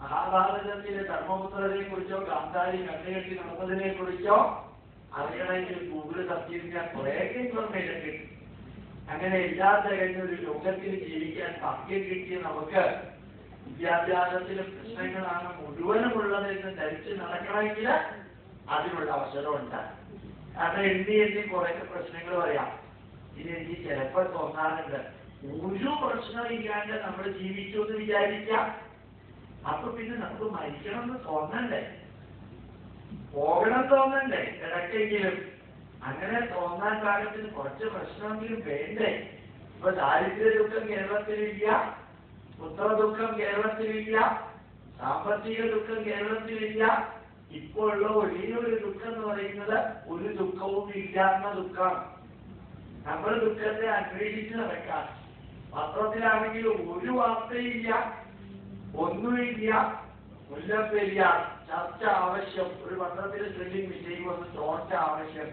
മഹാഭാരതത്തിലെ ധർമ്മപുത്രരെ കുറിച്ചോ ഗാന്ധാരി കണ്ണുകെട്ടി നടന്നതിനെ കുറിച്ചോ അറിയണമെങ്കിൽ ഗൂഗിൾ തപ്പിയിരിക്കാൻ കുറേയൊക്കെ ഇൻഫർമേഷൻ കിട്ടും. അങ്ങനെ ഇല്ലാത്ത കഴിഞ്ഞൊരു ലോകത്തിൽ ജീവിക്കാൻ ഭാഗ്യം കിട്ടിയ നമുക്ക് വിദ്യാഭ്യാസത്തിലെ പ്രശ്നങ്ങളാണ് മുഴുവനുമുള്ളതെന്ന് ധരിച്ച് നടക്കണമെങ്കിൽ അതിനുള്ള അവസരമുണ്ട്. കാരണം എണ്ണി കുറേയൊക്കെ പ്രശ്നങ്ങൾ പറയാം. ഇത് എനിക്ക് ചിലപ്പോൾ തോന്നാറുണ്ട്, ഒരു പ്രശ്നം ഇല്ലാണ്ട് നമ്മൾ ജീവിച്ചു എന്ന് വിചാരിക്കാം. അപ്പൊ പിന്നെ നമുക്ക് മരിക്കണം എന്ന് തോന്നണ്ടേ, പോകണം തോന്നണ്ടേ ഇടയ്ക്കെങ്കിലും? അങ്ങനെ തോന്നാൻ പാകത്തിന് കുറച്ച് പ്രശ്നമെങ്കിലും വേണ്ടേ? ഇപ്പൊ ദാരിദ്ര്യ ദുഃഖം കേരളത്തിലില്ല, പുത്ര ദുഃഖം കേരളത്തിലില്ല, സാമ്പത്തിക ദുഃഖം കേരളത്തിലില്ല. ഇപ്പോൾ ഉള്ള ഒരേയൊരു ദുഃഖം എന്ന് പറയുന്നത് ഒരു ദുഃഖവും ഇല്ലാത്ത ദുഃഖം. നമ്മൾ ദുഃഖത്തെ അന്വേഷിച്ച് നടക്കാം. പത്രത്തിലാണെങ്കിൽ ഒരു വാർത്തയില്ല, ഒന്നുമില്ല. മുല്ലപ്പെരിയാർ ചർച്ച ആവശ്യം, ഒരു പത്രത്തിലെ സ്പെല്ലിംഗ് മിസ്റ്റേക്ക് വന്ന് ചോർച്ച ആവശ്യം.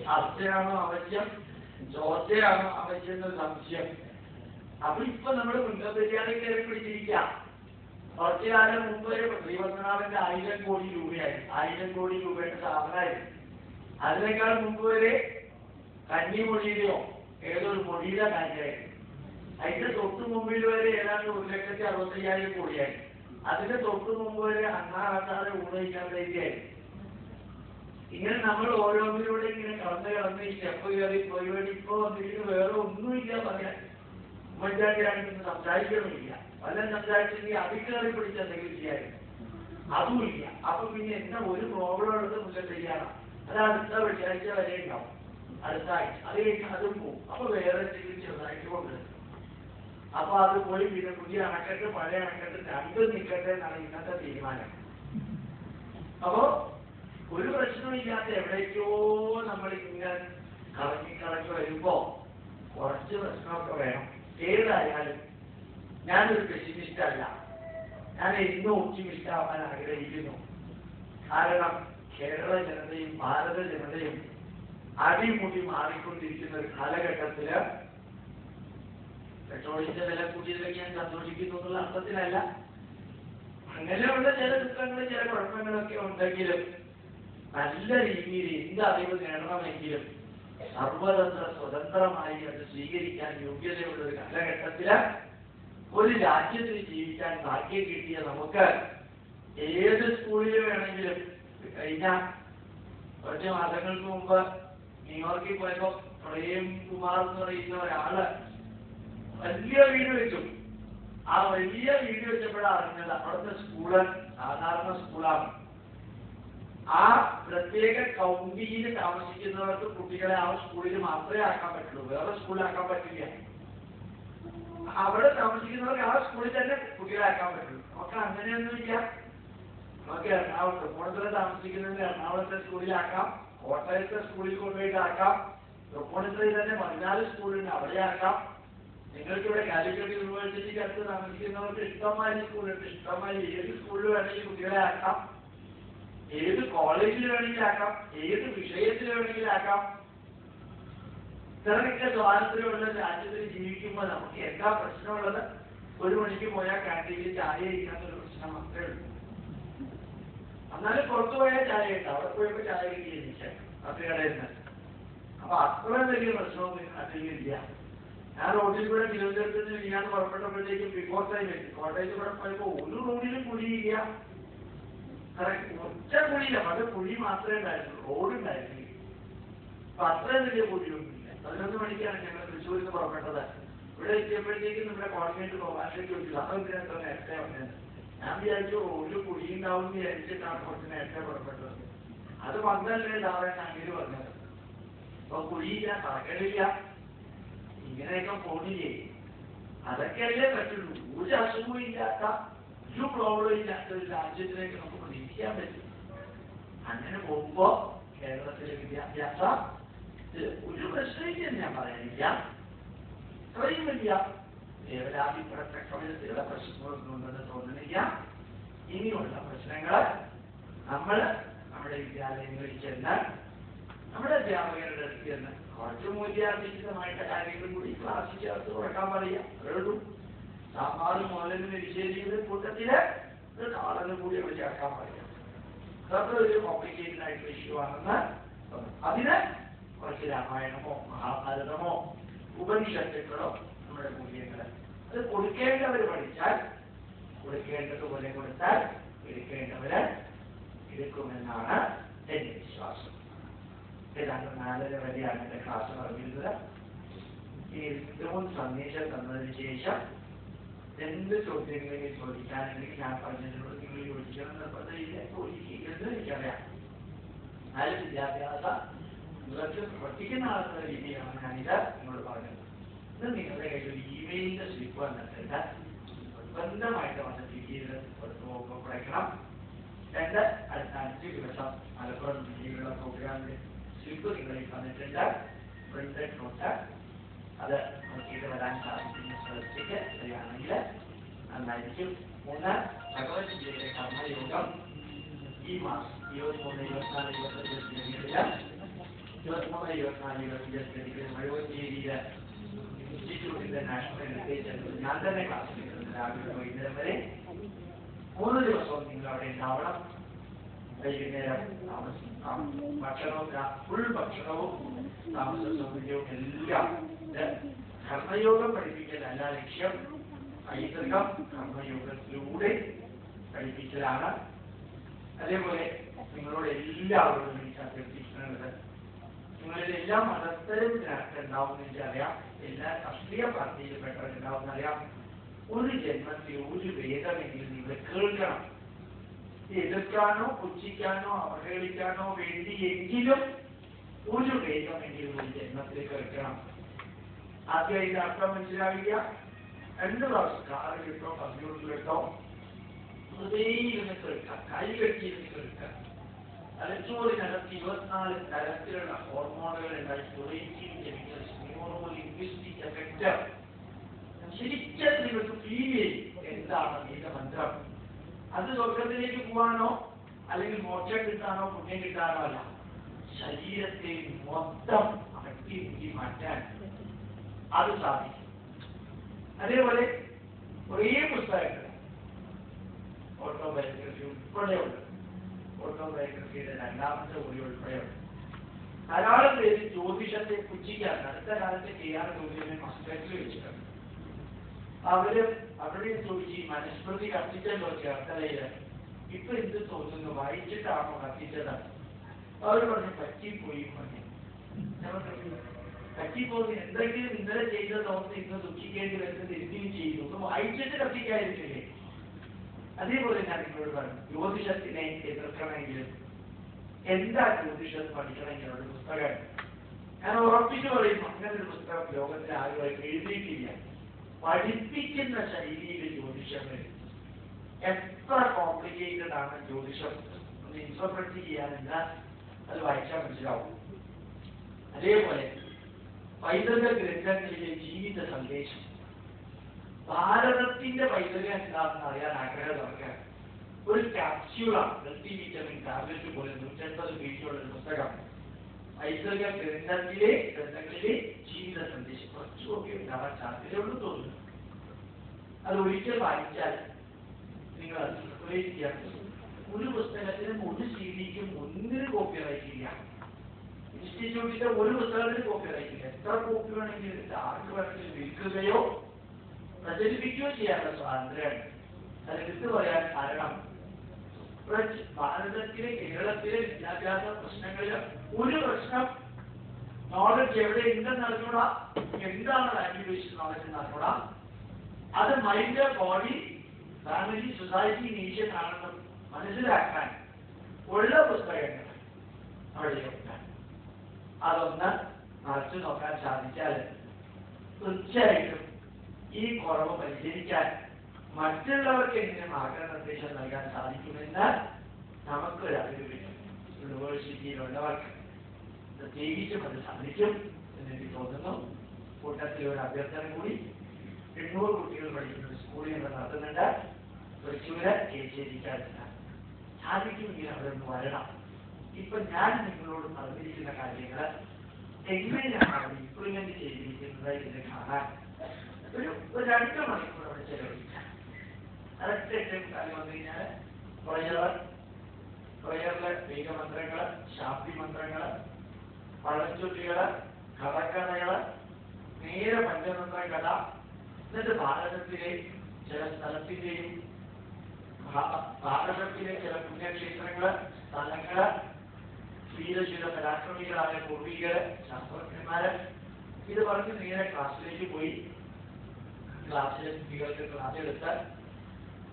ചർച്ചയാണോ ആവശ്യം, ചോർച്ചയാണോ ആവശ്യം എന്നൊരു സംശയം. അപ്പൊ ഇപ്പൊ നമ്മൾ മുല്ലപ്പെരിയാറിൽ കയറി പിടിച്ചിരിക്കാം. കുറച്ചു കാലം മുമ്പ് വരെ ശ്രീപത്മനാഭന്റെ 1000 കോടി രൂപയായി, 1000 കോടി രൂപയുടെ സ്ഥാപനമായിരുന്നു. അതിനേക്കാൾ മുമ്പ് വരെ കന്നിമൊഴിയിലെയോ ഏതൊരു മൊഴിയുടെ കാര്യമായിരുന്നു. അതിന്റെ തൊട്ടു മുമ്പിൽ വരെ ഏതാണ്ട് 1,65,000 കോടിയായി. അതിന്റെ തൊട്ടു മുമ്പ് വരെ അണ്ണാറാട്ടാതെ ഊണയിക്കാണ്ടായിരിക്കും. ഇങ്ങനെ നമ്മൾ ഓരോന്നിലൂടെ ഇങ്ങനെ കടന്ന് ഈ സ്റ്റെപ്പ് കയറി പോയി വേണ്ടി ഇപ്പൊ വന്നിരിക്കുന്ന വേറെ ഒന്നുമില്ല പറയാൻ. ഉമ്മൻചാണ്ടിയാണെങ്കിൽ സംസാരിക്കണമില്ല, വല്ലതും സംസാരിച്ചെങ്കിൽ അതിൽ കയറി പിടിച്ച് എന്തെങ്കിലും ചെയ്യായിരുന്നു, അതുമില്ല. അപ്പൊ പിന്നെ എന്താ ഒരു പ്രോബ്ലം ഉള്ളത് മുല്ലപ്പെരിയാറാണ്. അത് അടുത്ത വെള്ളിയാഴ്ച വരെ ഉണ്ടാവും, അടുത്ത ആഴ്ച. അത് കഴിഞ്ഞാൽ അതും പോകും. അപ്പൊ വേറെ എന്തെങ്കിലും ചെറുതായിട്ട് കൊണ്ടുവരും. അപ്പൊ അത് പോയി പിന്നെ പുതിയ അണക്കെട്ട് പഴയ അണക്കെട്ട് രണ്ടും നിൽക്കട്ടെ എന്നാണ് ഇന്നത്തെ തീരുമാനം. അപ്പോ ഒരു പ്രശ്നമില്ലാത്ത എവിടേക്കോ നമ്മൾ ഇങ്ങനെ കറങ്ങി വരുമ്പോ കുറച്ച് പ്രശ്നമൊക്കെ വേണം. ഏതായാലും ഞാനൊരു പെസിമിസ്റ്റ് അല്ല, ഞാൻ എന്നും ഒപ്റ്റിമിസ്റ്റ് ആവാൻ ആഗ്രഹിക്കുന്നു. കാരണം കേരള ജനതയും ഭാരത ജനതയും അടിമുടി മാറിക്കൊണ്ടിരിക്കുന്ന ഒരു കാലഘട്ടത്തില് പെട്രോളിന്റെ വില കൂട്ടിയതിലേക്ക് ഞാൻ സന്തോഷിക്കുന്നു എന്നുള്ള അർത്ഥത്തിലല്ല. അങ്ങനെയുള്ള ചില ദുഃഖങ്ങളും ചില കുഴപ്പങ്ങളൊക്കെ ഉണ്ടെങ്കിലും നല്ല രീതിയിൽ എന്ത് അറിവ് നേടണമെങ്കിലും സർവതന്ത്ര സ്വതന്ത്രമായി അത് സ്വീകരിക്കാൻ യോഗ്യതയുള്ള ഒരു കാലഘട്ടത്തില് ഒരു രാജ്യത്തിൽ ജീവിക്കാൻ ഭാഗ്യം കിട്ടിയ നമുക്ക് ഏത് സ്കൂളിൽ വേണമെങ്കിലും, കഴിഞ്ഞ കുറച്ച് മാസങ്ങൾക്ക് മുമ്പ് ന്യൂയോർക്കിൽ പോയപ്പോ പ്രേം കുമാർ എന്ന് പറയുന്ന ഒരാള് വലിയ വീട് വെച്ചു. ആ വലിയ വീട് വെച്ചപ്പോഴാണ് അറിഞ്ഞത് അവിടുത്തെ സ്കൂള് സാധാരണ സ്കൂളാണ്. ആ പ്രത്യേക കൗണ്ടിയിൽ താമസിക്കുന്നവർക്ക് കുട്ടികളെ ആ സ്കൂളിൽ മാത്രമേ ആക്കാൻ പറ്റുള്ളൂ, വേറെ സ്കൂളിലാക്കാൻ പറ്റില്ല. അവിടെ താമസിക്കുന്നവർക്ക് ആ സ്കൂളിൽ തന്നെ കുട്ടികളെ ആക്കാൻ പറ്റുള്ളൂ. നമുക്ക് അങ്ങനെയൊന്നുമില്ല. നമുക്ക് എറണാകുളത്ത് തൃപ്പൂണിത്തുറ താമസിക്കുന്നതിന് എറണാകുളത്തെ സ്കൂളിലാക്കാം, കോട്ടയത്തെ സ്കൂളിൽ കൊണ്ടുപോയിട്ടാക്കാം, തൃപ്പൂണിത്തുറയിൽ തന്നെ 14 സ്കൂളുണ്ട്, അവിടെ ആക്കാം. നിങ്ങൾക്ക് ഇവിടെ കാലിക്കറ്റ് യൂണിവേഴ്സിറ്റിക്ക് അടുത്ത് താമസിക്കുന്നവർക്ക് ഇഷ്ടമായി സ്കൂളുണ്ട്, ഇഷ്ടമായി ഏത് സ്കൂളിൽ വേണമെങ്കിൽ കുട്ടികളെ ആക്കാം, ഏത് കോളേജിൽ വേണമെങ്കിൽ ആക്കാം, ഏത് വിഷയത്തിൽ വേണമെങ്കിൽ ആക്കാം. ഇത്രയൊക്കെ സ്വാതന്ത്ര്യമുള്ള രാജ്യത്തിൽ ജീവിക്കുമ്പോൾ നമുക്ക് എന്താ പ്രശ്നമുള്ളത്? 1 മണിക്ക് പോയാൽ കാന്റീനിൽ ചായ ഇരിക്കാത്തൊരു പ്രശ്നം മാത്രമേ ഉള്ളൂ. എന്നാലും പുറത്തു പോയാൽ ചായ ഉണ്ട്, അവിടെ പോയപ്പോ ചായ കിട്ടിയിരിക്കാം അത് കടയിൽ നിന്ന്. അപ്പൊ അത്ര വലിയ പ്രശ്നമൊന്നും നാട്ടിലില്ല. ഞാൻ റോഡിൽ കൂടെ തിരുവനന്തപുരത്ത് നിന്ന് ഞാൻ പുറപ്പെട്ടപ്പോഴത്തേക്കും ബിഫോർ ടൈം എത്തി. കോട്ടയത്ത് കൂടെ പോയപ്പോ ഒരു റോഡിലും കുഴിയില്ല, ഒറ്റ കുഴിയില്ല. അത് കുഴി മാത്രമേ ഉണ്ടായിരുന്നു, റോഡുണ്ടായിരുന്നു. അപ്പൊ അത്രയും വലിയ കുഴിയൊന്നുമില്ല. 11 മണിക്കാണ് ഞങ്ങൾ തൃശ്ശൂരിൽ നിന്ന് പുറപ്പെട്ടത്. ഇവിടെ എത്തിയപ്പോഴത്തേക്കും നമ്മുടെ കോർഡിനേറ്റർ പ്രവാസിലേക്ക് ചോദിച്ചു, അതെന്തിനാ നേരത്തെ വന്നത്? ഞാൻ വിചാരിച്ചു ഒരു കുഴിയുണ്ടാവും വിചാരിച്ചിട്ടാണ് കുറച്ച് നേരത്തെ പുറപ്പെട്ടത്. അത് വന്നല്ലേ സാറേ അങ്ങനെ പറഞ്ഞത്. അപ്പൊ കുഴിയില്ല, പറക്കലില്ല, ഇങ്ങനെയൊക്കെ പോണില്ലേ? അതൊക്കെയല്ലേ പറ്റുള്ളൂ. ഒരു അസുഖവും ഇല്ലാത്ത, ഒരു പ്രോബ്ലം ഇല്ലാത്ത ഒരു രാജ്യത്തിലേക്ക് നമുക്ക് പ്രതീക്ഷിക്കാൻ പറ്റും. അങ്ങനെ പോകുമ്പോ കേരളത്തിലെ വിദ്യാഭ്യാസം ഒരു പ്രശ്നമില്ല ഞാൻ പറയാനില്ല. ഇത്രയും വലിയ ദേവരാതിപ്പെടത്തക്ക വിധത്തിലുള്ള പ്രശ്നങ്ങളൊന്നും ഉണ്ടെന്ന് തോന്നുന്നില്ല. ഇനിയുള്ള പ്രശ്നങ്ങൾ നമ്മൾ നമ്മുടെ വിദ്യാലയങ്ങളിൽ ചെന്ന് നമ്മുടെ അധ്യാപകരുടെ അടുത്ത് ചെന്ന് കുറച്ച് മൂല്യാധിഷ്ഠിതമായിട്ട് കാര്യങ്ങളും കൂടി ക്ലാസ്സിൽ ചേർത്ത് കൊടുക്കാൻ പറയാം. അതേയുള്ളൂ. സാമ്പാറും മോലനും എരിശ്ശേരിയുടെ കൂട്ടത്തില് ഒരു നാളനും കൂടി അവർ ചേർക്കാൻ പറയാം. അതൊക്കെ ഒരു കോംപ്ലിക്കേറ്റഡ് ആയിട്ടുള്ള ഇഷ്യൂ ആണെന്ന്. അതിന് കുറച്ച് രാമായണമോ മഹാഭാരതമോ ഉപനിഷത്തുക്കളോ നമ്മുടെ മൂല്യങ്ങള് അത് കൊടുക്കേണ്ടവർ പഠിച്ചാൽ, കൊടുക്കേണ്ടതുപോലെ കൊടുത്താൽ എടുക്കേണ്ടവര് എടുക്കുമെന്നാണ് എന്റെ വിശ്വാസം. ഏതാണ്ട് 4:30 വരെയാണ് എന്റെ ക്ലാസ് പറഞ്ഞിരുന്നത്. ഈ ഏറ്റവും സന്ദേശം തന്നതിന് ശേഷം എന്ത് ചോദ്യങ്ങളെങ്കിലും ചോദിക്കാനുണ്ടെങ്കിൽ ഞാൻ പറഞ്ഞതിനോട് നിങ്ങൾ ചോദിക്കണം നിർബന്ധമില്ല, ചോദിക്കരുത് എനിക്കറിയാം. എന്നാലും വിദ്യാഭ്യാസ നിങ്ങൾക്ക് പ്രവർത്തിക്കുന്ന ആളുകളുടെ രീതിയിലാണ് ഞാനിത് നിങ്ങളോട് പറഞ്ഞത്. ഇത് നിങ്ങളുടെ കയ്യിൽ ഒരു ഇമെയിലിന്റെ സ്ലിപ്പ് വന്നിട്ടുണ്ട്. നിർബന്ധമായിട്ട് വന്ന് ഫിൽ ചെയ്ത് പഠിക്കണം. അടുത്ത 5 ദിവസം മലപ്പുറം ജില്ലയിലുള്ള പ്രോഗ്രാമിന്റെ സ്ലിപ്പ് നിങ്ങളിൽ തന്നിട്ടുണ്ട്. പ്രിന്റഡ് നോട്ട് അത് നോക്കിയിട്ട് വരാൻ സാധിക്കുന്ന സ്ഥലത്തേക്ക് വരികയാണെങ്കിൽ നന്നായിരിക്കും. 3 ഭഗവത്ഗീതയിലെ കർമ്മയോഗം ഈ മാസം 23, 24, 25 തീയതികളിൽ 23, 24, 25 തീയതികളിൽ മഴവഞ്ചേരിയിലെ ഇൻസ്റ്റിറ്റ്യൂട്ടിന്റെ നാഷണൽ ഹെറിറ്റേജ് സെന്ററിൽ ഞാൻ തന്നെ ക്ലാസ് എടുക്കുന്നത്. രാവിലെ വൈകുന്നേരം വരെ 3 ദിവസവും നിങ്ങൾ അവിടെ ഉണ്ടാവണം. വൈകുന്നേരം ഭക്ഷണവും ഫുൾ ഭക്ഷണവും താമസ സൗകര്യവും എല്ലാം. കർമ്മയോഗം പഠിപ്പിക്കലല്ല ലക്ഷ്യം, പൈതൃകം കർമ്മയോഗത്തിലൂടെ പഠിപ്പിക്കലാണ്. അതേപോലെ നിങ്ങളോട് എല്ലാവരോടും എനിക്ക് അഭ്യർത്ഥിക്കുന്നത്, നിങ്ങളിൽ എല്ലാ മതസ്ഥരും ഉണ്ടാവുന്ന എനിക്കറിയാം, എല്ലാ രാഷ്ട്രീയ പാർട്ടിയിലും പെട്ടവരുണ്ടാവുന്നറിയാം. ഒരു ജന്മത്തിൽ ഒരു വേദമെങ്കിലും നിങ്ങൾ കേൾക്കണം. എതിർക്കാനോ പുച്ഛിക്കാനോ അവഹേളിക്കാനോ വേണ്ടിയെങ്കിലും ഒരു വേദമെങ്കിലും ഒരു ജന്മത്തിൽ കേൾക്കണം. ആദ്യം അതിന്റെ അർത്ഥം മനസ്സിലാവില്ല. 2 പ്രാവശ്യം കാറ് കേട്ടോ കമ്പ്യൂട്ടർ കേട്ടോ വെറുതെ ഇരുന്ന് കേൾക്കാം, കൈ കെട്ടിയിരുന്ന് കേൾക്കാം. തലച്ചോറിനകത്ത് 24 തരത്തിലുള്ള ഹോർമോണുകൾ ഉണ്ടായി, കെമിക്കൽസ്, ന്യൂറോ ലിംഗ്വിസ്റ്റിക് എഫക്റ്റ്. ശരിക്കും നിങ്ങൾക്ക് ഫീൽ ചെയ്യും എന്താണ് ഇതിന്റെ മന്ത്രം. അത് സ്വർഗത്തിലേക്ക് പോവാനോ അല്ലെങ്കിൽ മോക്ഷം കിട്ടാനോ പുണ്യം കിട്ടാനോ അല്ല, ശരീരത്തെ മൊത്തം അടക്കി മാറ്റാൻ അത് സാധിക്കും. അതേപോലെ കുറേ പുസ്തകങ്ങൾ ഓട്ടോബയോഗ്രഫി ഉൾപ്പെടെയുണ്ട്. ഓട്ടോബയോഗ്രഫിയുടെ 2ാമത്തെ കൂടി ഉൾപ്പെടെയുണ്ട്. ധാരാളം പേര് ജ്യോതിഷത്തെ പുച്ഛിക്കാൻ അടുത്ത കാലത്ത് ചെയ്യാൻ ജോലിയെ മസ്തക്കിൽ വെച്ചിട്ടുണ്ട്. അവരുടെ ചോദിച്ച് മനുസ്മൃതി കത്തിച്ചല്ലോ ചേർത്തലയില്, ഇപ്പൊ എന്ത് തോന്നുന്നു, വായിച്ചിട്ടാണോ കത്തിച്ചത്? അവർ പറഞ്ഞു പറ്റിപ്പോയി. പറ്റിപ്പോയി എന്തെങ്കിലും ഇന്നലെ ചെയ്തതോർത്ത് ഇന്ന് ദുഃഖിക്കേണ്ടി വരുന്നത് എന്തിനും ചെയ്തു, ഒന്ന് വായിച്ചിട്ട് കത്തിക്കാതിരിക്കില്ലേ? അതേപോലെ ഞാൻ നിങ്ങളോട് പറഞ്ഞു, ജ്യോതിഷത്തിനെ എതിർക്കണമെങ്കിലും എന്താ ജ്യോതിഷം പഠിക്കണമെങ്കിൽ ഒരു പുസ്തകം ഞാൻ ഉറപ്പിച്ചു പറയും, അങ്ങനെ ഒരു പുസ്തകം ലോകത്തിൽ ആരും എഴുതിയിട്ടില്ല. പഠിപ്പിക്കുന്ന ശൈലിയിൽ ജ്യോതിഷം വരും. എത്ര കോംപ്ലിക്കേറ്റഡ് ആണ് ജ്യോതിഷം ഒന്ന് ഇന്റർപ്രറ്റ് ചെയ്യാനില്ല, അത് വായിച്ചാൽ മനസ്സിലാവും. അതേപോലെ പൈതൃക ഗ്രന്ഥങ്ങളിലെ ജീവിത സന്ദേശം, ഭാരതത്തിന്റെ പൈതൃകം എന്താണെന്ന് അറിയാൻ ആഗ്രഹമുള്ളവർക്ക് ഒരു ക്യാപ്സ്യൂളാണ്, മൾട്ടി വിറ്റമിൻ ടാബ്ലറ്റ് പോലെ 150 പേജുള്ള ഒരു പുസ്തകം. പൈതൃക ഗ്രന്ഥങ്ങളിലെ ജീവിത സന്ദേശം. കുറച്ച് കോപ്പി ഉണ്ടാവാൻ സാധ്യതയുള്ളൂ തോന്നുന്നു. അത് ഒരിക്കൽ വായിച്ചാൽ നിങ്ങൾ അത് സർക്കുലേറ്റ് ചെയ്യാൻ ഒരു പുസ്തകത്തിനും ഒരു CD-ക്കും ഒന്നിനും കോപ്പിറൈറ്റ് ചെയ്യാം. ഇൻസ്റ്റിറ്റ്യൂട്ടിന്റെ ഒരു പുസ്തകത്തിന് കോപ്പിറൈറ്റ് ചെയ്യാം. എത്ര കോപ്പി വേണമെങ്കിലും ആർക്ക് വേണമെങ്കിലും വിൽക്കുകയോ പ്രചരിപ്പിക്കുകയോ ചെയ്യാനുള്ള സ്വാതന്ത്ര്യമാണ്. അത് എടുത്തു പറയാൻ കാരണം ഭാരതത്തിലെ കേരളത്തിലെ വിദ്യാഭ്യാസ പ്രശ്നങ്ങളിൽ ഒരു പ്രശ്നം നോളജ് എവിടെ ഉണ്ടെന്ന് അറിഞ്ഞൂടാ, എന്താണ് ലാംഗ്വേജ് നോളജ് എന്ന് അറിഞ്ഞൂടാ. അത് mind, body, family, society, nation ആണെന്ന് മനസ്സിലാക്കാൻ ഉള്ള പുസ്തകങ്ങൾ അവിടെയുണ്ട്. അതൊന്ന് മറിച്ചു നോക്കാൻ സാധിച്ചാൽ തീർച്ചയായിട്ടും ഈ കുറവ് പരിഹരിക്കാൻ മറ്റുള്ളവർക്ക് എങ്ങനെ മാർഗനിർദ്ദേശം നൽകാൻ സാധിക്കുമെന്ന് നമുക്കൊരു അറിവ് കിട്ടും. യൂണിവേഴ്സിറ്റിയിലുള്ളവർക്ക് പ്രത്യേകിച്ചും അത് സാധിക്കും എന്നെനിക്ക് തോന്നുന്നു. കൂട്ടത്തിൽ ഒരു അഭ്യർത്ഥന കൂടി, 800 കുട്ടികൾ പഠിക്കുന്ന ഒരു സ്കൂളിൽ ഇവിടെ നടത്തുന്നുണ്ട്. തൃശ്ശൂര് കേച്ചേരിക്കാരുന്ന സാധിക്കുമെങ്കിൽ അവിടെ ഒന്ന് വരണം. ഇപ്പൊ ഞാൻ നിങ്ങളോട് പറഞ്ഞിരിക്കുന്ന കാര്യങ്ങൾ എങ്ങനെയാണ് അവിടെ ഇംപ്ലിമെന്റ് ചെയ്തിരിക്കുന്നത് എന്ന് കാണാൻ ഒരു 2 മണിക്കൂർ അവിടെ ചെലവഴിക്കാം. കറക്റ്റ് 8:15 വന്നു കഴിഞ്ഞാൽ പ്രയറിലെ വേഗമന്ത്രങ്ങള്, ശാബ്ദി മന്ത്രങ്ങള്, പഴഞ്ചൊല്ലികള്, കഥക്കഥകള്, നേരെ പഞ്ചതന്ത്ര കഥ, എന്നിട്ട് ഭാരതത്തിലെ ചില സ്ഥലത്തിന്റെയും ഭാരതത്തിലെ ചില പുണ്യക്ഷേത്രങ്ങള്, സ്ഥലങ്ങള്, വീരശൂര പരാക്രമികളായ പൂർവികര്, ശാസ്ത്രജ്ഞന്മാര്, ഇത് പറഞ്ഞ് നേരെ ക്ലാസ്സിലേക്ക് പോയി ക്ലാസ്സിലെ കുട്ടികൾക്ക് ക്ലാസ് എടുത്ത്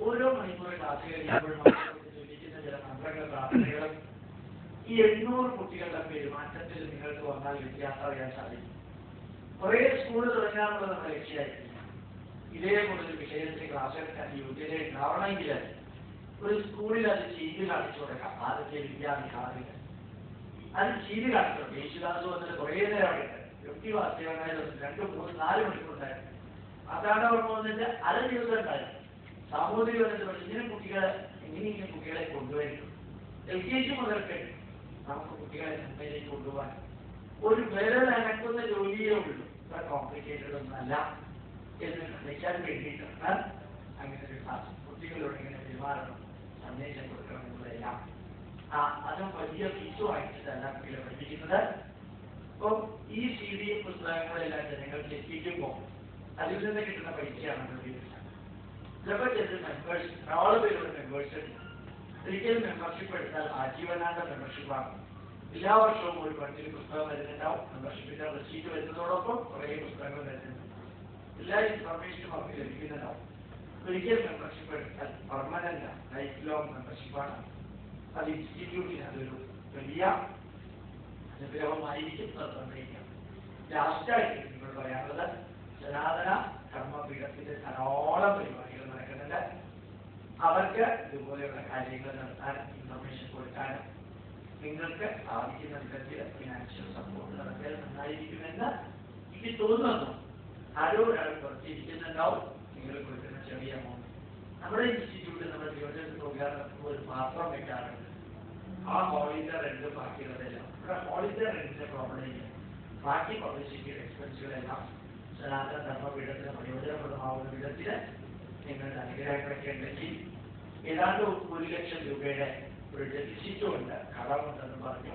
ഓരോ മണിക്കൂർ ക്ലാസ് കഴിയുമ്പോഴും ചോദിക്കുന്ന ചില മന്ത്രങ്ങൾ, പ്രാർത്ഥനകളും ഈ 800 കുട്ടികളുടെ പെരുമാറ്റത്തിൽ നിങ്ങൾക്ക് വന്നാൽ വ്യത്യാസം അറിയാൻ സാധിക്കും. കുറേ സ്കൂൾ തുടങ്ങാനുള്ളത് നമ്മുടെ ലക്ഷ്യമായിരിക്കും. ഇതേപോലൊരു വിഷയത്തിൽ ക്ലാസ് എടുക്കാൻ യോഗ്യത ഉണ്ടാവണമെങ്കിൽ ഒരു സ്കൂളിൽ അത് ചെയ്ത് കാണിച്ചു കൊടുക്കാം. ആദ്യത്തെ വിദ്യാവിഹാറിൽ അത് ചെയ്ത് കാണിക്കണം. യേശുദാസ് വന്നിട്ട് കുറേ നേരം അവിടെ ഉണ്ട്. വ്യക്തിവാസ്തവനായ 2, 3, 4 മണിക്കൂറുണ്ടായിരുന്നു. അതാണ് അവർ വന്നിട്ട് അര ദിവസം ഉണ്ടായിരുന്നു. സാമൂഹിക വന്നിട്ട് ഇങ്ങനെ കുട്ടികളെ എങ്ങനെയെങ്കിലും കുട്ടികളെ കൊണ്ടുവരും. LKG മുതൽക്ക് നമുക്ക് കുട്ടികളെ നന്മയിലേക്ക് കൊണ്ടുപോകാൻ ഒരു വിരൽ അനക്കുന്ന ജോലിയേ ഉള്ളൂ. ഇത്ര കോംപ്ലിക്കേറ്റഡ് ഒന്നല്ല എന്ന് കാണിക്കാൻ വേണ്ടിയിട്ടാണ് അങ്ങനെ ഒരു ക്ലാസ്. കുട്ടികളോട് ഇങ്ങനെ പെരുമാറണം, സന്ദേശം കൊടുക്കണം എന്നുള്ളതെല്ലാം അതും വലിയ ഫീസ് വാങ്ങിച്ചിട്ടല്ല കുട്ടികളെ പഠിപ്പിക്കുന്നത്. അപ്പോൾ ഈ CD പുസ്തകങ്ങളെല്ലാം ജനങ്ങൾക്ക് എത്തിക്കുമ്പോൾ അതിൽ നിന്ന് കിട്ടുന്ന പൈസയാണ് ചിലപ്പോൾ ചില മെമ്പേഴ്സ് 4 പേരുടെ മെമ്പേഴ്സ് ഒരിക്കലും മെമ്പർഷിപ്പ് എടുത്താൽ ആജീവനാന്ത മെമ്പർഷിപ്പാണ്. എല്ലാ വർഷവും ഒരു ഫണ്ടിൽ പുസ്തകം വരുന്നുണ്ടാവും. മെമ്പർഷിപ്പിന്റെ റെസീറ്റ് വരുന്നതോടൊപ്പം കുറേ പുസ്തകങ്ങൾ വരുന്നുണ്ട്. എല്ലാ ഇൻഫർമേഷനും അവർക്ക് ലഭിക്കുന്നുണ്ടാവും. ഒരിക്കൽ മെമ്പർഷിപ്പ് എടുത്താൽ പെർമനന്റ് ലൈഫ് ലോങ് മെമ്പർഷിപ്പാണ്. അത് ഇൻസ്റ്റിറ്റ്യൂട്ടിന് അതൊരു വലിയ അനുഗ്രഹമായിരിക്കും. നിർബന്ധിക്കാം. ലാസ്റ്റായിട്ട് നിങ്ങൾ പറയാനുള്ളത് സനാതന കർമ്മപീഠത്തിന്റെ ധാരാളം പരിപാടികൾ നടക്കുന്നുണ്ട്. അവർക്ക് ഇതുപോലെയുള്ള കാര്യങ്ങൾ നടത്താൻ ഇൻഫർമേഷൻ കൊടുക്കാനും നിങ്ങൾക്ക് സാധിക്കുന്ന വിധത്തിൽ ഫിനാൻഷ്യൽ സപ്പോർട്ട് നടത്തിയാൽ നന്നായിരിക്കുമെന്ന് എനിക്ക് തോന്നുന്നു. ആരോ ഒരാൾ കുറച്ചിരിക്കുന്നുണ്ടാവും. നിങ്ങൾ കൊടുക്കുന്ന ചെറിയ എമൗണ്ട് നമ്മുടെ ഇൻസ്റ്റിറ്റ്യൂട്ടിൽ നമ്മുടെ യുവജന പ്രോഗ്രാം ഒരു പാത്രം വെക്കാറുണ്ട്. ആ ഹോളിന്റെ റെന്റ് ബാക്കിയുള്ളതെല്ലാം ഇവിടെ ഹോളിന്റെ റെന്റിന്റെ പ്രോബ്ലം ഇല്ല. ബാക്കി പബ്ലിസിറ്റി എക്സ്പെൻസുകളെല്ലാം സനാതന ധർമ്മപീഠത്തിന് പ്രയോജനപ്രദമാവുന്ന വിധത്തിൽ നിങ്ങളുടെ അനുഗ്രഹങ്ങളൊക്കെ ഉണ്ടെങ്കിൽ ഏതാണ്ട് 1 ലക്ഷം രൂപയുടെ ഒരു ഡെഫിസിറ്റുണ്ട്, കടമുണ്ടെന്ന് പറഞ്ഞു.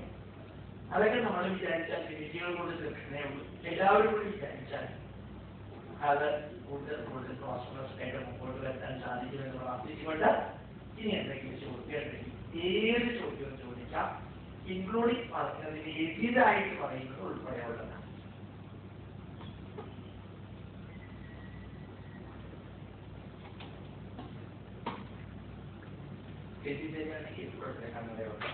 അതൊക്കെ നമ്മൾ വിചാരിച്ചാൽ കമ്മിറ്റികൾ കൊണ്ട് തീർക്കുന്നേ ഉള്ളൂ. എല്ലാവരും കൂടി വിചാരിച്ചാൽ അത് കൂടുതൽ പ്രോസ്പെറസ് ആയിട്ട് മുമ്പോട്ട് വരുത്താൻ സാധിക്കുമെന്ന് പ്രാർത്ഥിച്ചുകൊണ്ട് ഇനി എന്തെങ്കിലും ചോദ്യമുണ്ടെങ്കിൽ ഏത് ചോദ്യവും ചോദിക്കാം. ഇൻക്ലൂഡിങ് പറഞ്ഞതിന് എതിരായിട്ട് പറയുന്നത് ഉൾപ്പെടെയുള്ളതാണ്. തെറ്റിദ്ധരിയാണെങ്കിൽ ഇപ്പോഴത്തെ കണ്ണടയുണ്ട്.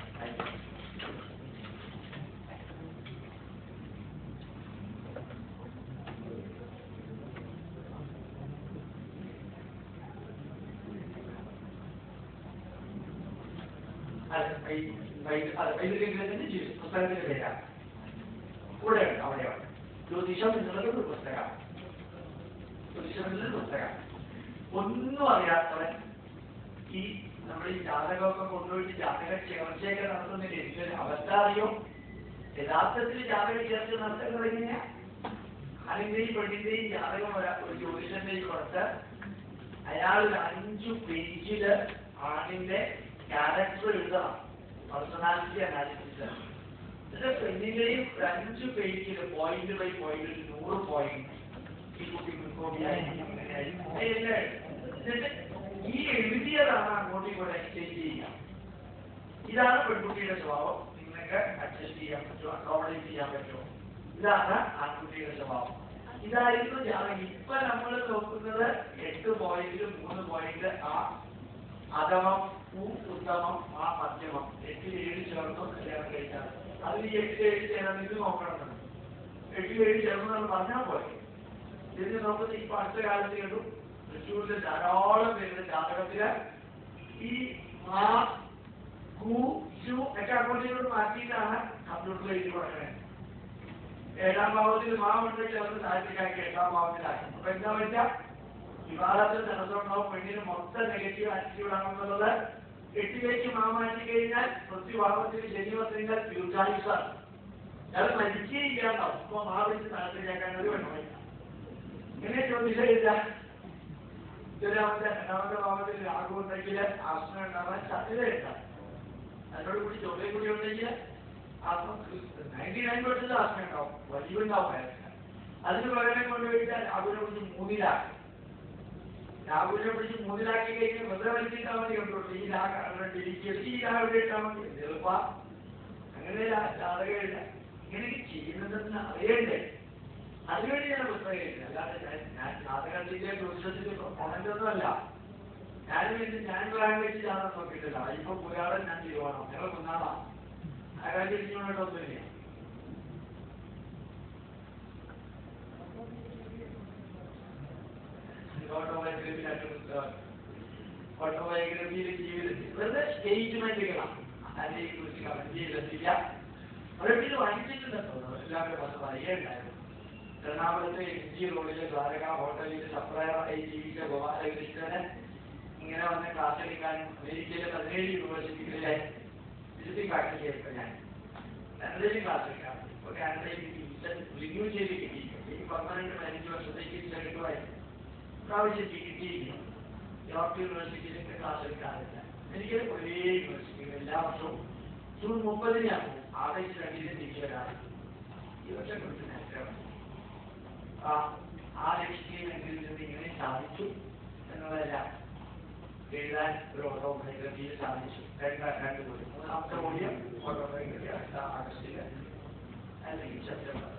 പുസ്തകത്തിന്റെ പേരാണ് കൂടെയുണ്ട്, അവിടെയുണ്ട്. ജ്യോതിഷം എന്നുള്ളത് ഒരു പുസ്തകമാണ്. ജ്യോതിഷം എന്നുള്ളത് പുസ്തകമാണ്. ഒന്നും അറിയാത്തവൻ ഈ നമ്മൾ ഈ ജാതകമൊക്കെ കൊണ്ടുപോയിട്ട് ജാതക ചേർച്ചയൊക്കെ നടത്തുന്നില്ല. എനിക്കൊരു അവസ്ഥ അറിയോ? യഥാർത്ഥത്തിൽ ജാതക ചേർച്ച നടത്തുന്നത് എങ്ങനെയാ? അതിന്റെയും പെണ്ണിന്റെയും ജാതകം ഒരു ജ്യോതിഷന്റെയും കൊടുത്ത് അയാൾ ഒരു 5 പേജില് ആണിന്റെ ക്യാരക്ടർ എഴുതണം, പേഴ്സണാലിറ്റി അനാലിസിസ്. ഇതിന്റെ പെണ്ണിന്റെയും 5 പേജില് പോയിന്റ് ബൈ പോയിന്റ് 100 പോയിന്റ് ഈ കുട്ടി എന്നിട്ട് ഈ എഴുതിയതാണ് അങ്ങോട്ടും ഇങ്ങോട്ട് എക്സ്ചേഞ്ച് ചെയ്യാം. ഇതാണ് പെൺകുട്ടിയുടെ സ്വഭാവം. നിങ്ങൾക്ക് അഡ്ജസ്റ്റ് ചെയ്യാൻ പറ്റുമോ, അക്കോമഡേറ്റ് ചെയ്യാൻ പറ്റുമോ? ഇതാണ് ആൺകുട്ടിയുടെ സ്വഭാവം. ഇതായിരുന്നു ജാതകം. ഇപ്പൊ നമ്മൾ നോക്കുന്നത് 8 പോയിന്റിൽ 3 പോയിന്റ് ആ അധമം, ഉത്തമം, ആ മധ്യമം. 8 7 ചേർന്നോ കല്യാണം കഴിച്ചാൽ അതിൽ 8 7 ചേർന്ന് ഇത് നോക്കണമെന്ന് 8 7 ചേർന്ന് പറഞ്ഞാൽ പോലെ ഇതിന് നോക്കുന്നത്. ഇപ്പൊ അടുത്ത കാലത്ത് കണ്ടു തൃശ്ശൂരിൽ ധാരാളം പേരുടെ ജാതകത്തില് ഈ മാ കു ശു ഒക്കെ അങ്ങോട്ടേക്ക് മാറ്റിയിട്ടാണ് കമ്പ്യൂട്ടറിൽ എഴുതി കൊടുക്കുന്നത്. 7ാം ഭാവത്തിൽ മാവുണ്ടെങ്കിൽ അവർ താഴ്ത്തിക്കാക്കി 8ാം ഭാവത്തിലാക്കി. അപ്പൊ എന്താ വെച്ചാൽ വിവാഹത്തിൽ നടന്നുണ്ടാവും പെണ്ണിന് മൊത്തം നെഗറ്റീവ് ആറ്റിറ്റ്യൂഡ് ആണെന്നുള്ളത്. 8ലേക്ക് മാറ്റി കഴിഞ്ഞാൽ പൃഥ്വിഭാവത്തിൽ ശനി വന്നിരുന്നാൽ ദീർഘായുസാണ്. അത് മരിച്ചിരിക്കാണ്ടാവും. ഇപ്പൊ മാവിച്ച് താഴ്ത്തിക്കാക്കാൻ ഒരു വേണമില്ല. ഇങ്ങനെ ചോദിച്ചില്ല. 2ാമത്തെ ഭാവത്തിൽ രാഹു ഉണ്ടെങ്കിൽ ആസ്മ ഉണ്ടാവാൻ സാധ്യതയുണ്ടാവും. അതിനോട് കൂടി ചൊവ്വയും കൂടി ഉണ്ടെങ്കിൽ 99% ആസ്മ ഉണ്ടാവും, വലിയുണ്ടാവും. അതിന് പകരം കൊണ്ടുപോയിട്ടാൽ രാഹുവിനെ പിടിച്ച് 3ലാക്കി. രാഹുവിനെ പിടിച്ച് 3ലാക്കി കഴിഞ്ഞാൽ വെറുതെ വലിച്ചിട്ടാൽ മതി. കണ്ടോളൂ ഈ രാഹുവിടെ ഇട്ടാൽ മതി, എളുപ്പ. അങ്ങനെ ജാതകമില്ല. ഇങ്ങനെയൊക്കെ ചെയ്യുന്നതെന്ന് അറിയണ്ടേ? അതിനുവേണ്ടി ഞാൻ പുസ്തകം എഴുതി. അല്ലാതെ ഞാൻ ജാതകത്തിന്റെ പുസ്തകത്തിന്റെ പ്രൊണന്റൊന്നുമല്ല. ഞാൻ പ്ലാൻ വെച്ച് ജാതകം നോക്കിയിട്ടില്ല. ഇപ്പൊ പുരാടൻ ഞാൻ തീരുമാനം ഞങ്ങൾ കുന്നാളാ ആരാൻ തിരിച്ചുകൊണ്ടൊന്നുമില്ല. ഓട്ടോബയോഗ്രഫിയിൽ ജീവിതത്തിൽ വെറുതെ സ്റ്റേറ്റ്മെന്റുകളാണ്. അതിനെ കുറിച്ച് കമന്റ് ചെയ്തിട്ടില്ല. അവരുടെ ഇത് വാങ്ങിച്ചിട്ടുണ്ടോ എല്ലാവരും അത് പറയേണ്ടായിരുന്നു. എറണാകുളത്തെ MG റോഡിലെ ദ്വാരക ഹോട്ടലിൽ സപ്ലയറായി ജീവിച്ച ഗോപാലകൃഷ്ണന് ഇങ്ങനെ വന്ന് ക്ലാസ് എടുക്കാനും അമേരിക്കയിലെ 17 യൂണിവേഴ്സിറ്റികളിലെ വിസിറ്റിംഗ് ഫാക്കൽറ്റി ആയിട്ട് ഞാൻ കാനഡയിൽ ക്ലാസ് എടുക്കാം. ഇപ്പൊ കാനഡയിൽ റിന്യൂ ചെയ്ത് കിട്ടിയിരിക്കും. ഈ പെർമനന്റ് 15 വർഷത്തേക്ക് കിട്ടുമായിരുന്നു. പ്രാവശ്യം കിട്ടിയിരിക്കും. യോർക്ക് യൂണിവേഴ്സിറ്റിയിലൊക്കെ ക്ലാസ് എടുക്കാറില്ല. എനിക്ക് ഒരേ യൂണിവേഴ്സിറ്റികൾ എല്ലാ വർഷവും ജൂൺ 30-നാണ് ആഗസ്റ്റ് 2-ന് തിരിച്ചു വരാറ്. ഈ വർഷം കുറിച്ച് നേരത്തെ ആ ലക്ഷ്യമെങ്കിൽ നിന്ന് ഇങ്ങനെ സാധിച്ചു എന്നുള്ളതെല്ലാം എഴുതാൻ ഒരു ഓട്ടോബയോഗ്രഫിയിൽ സാധിച്ചു. 2 കോടി 3ാമത്തെ വോളിയം ഓട്ടോബയോഗ്രഫി അടുത്ത ആഗസ്റ്റിൽ അല്ലെങ്കിൽ സെപ്റ്റംബർ.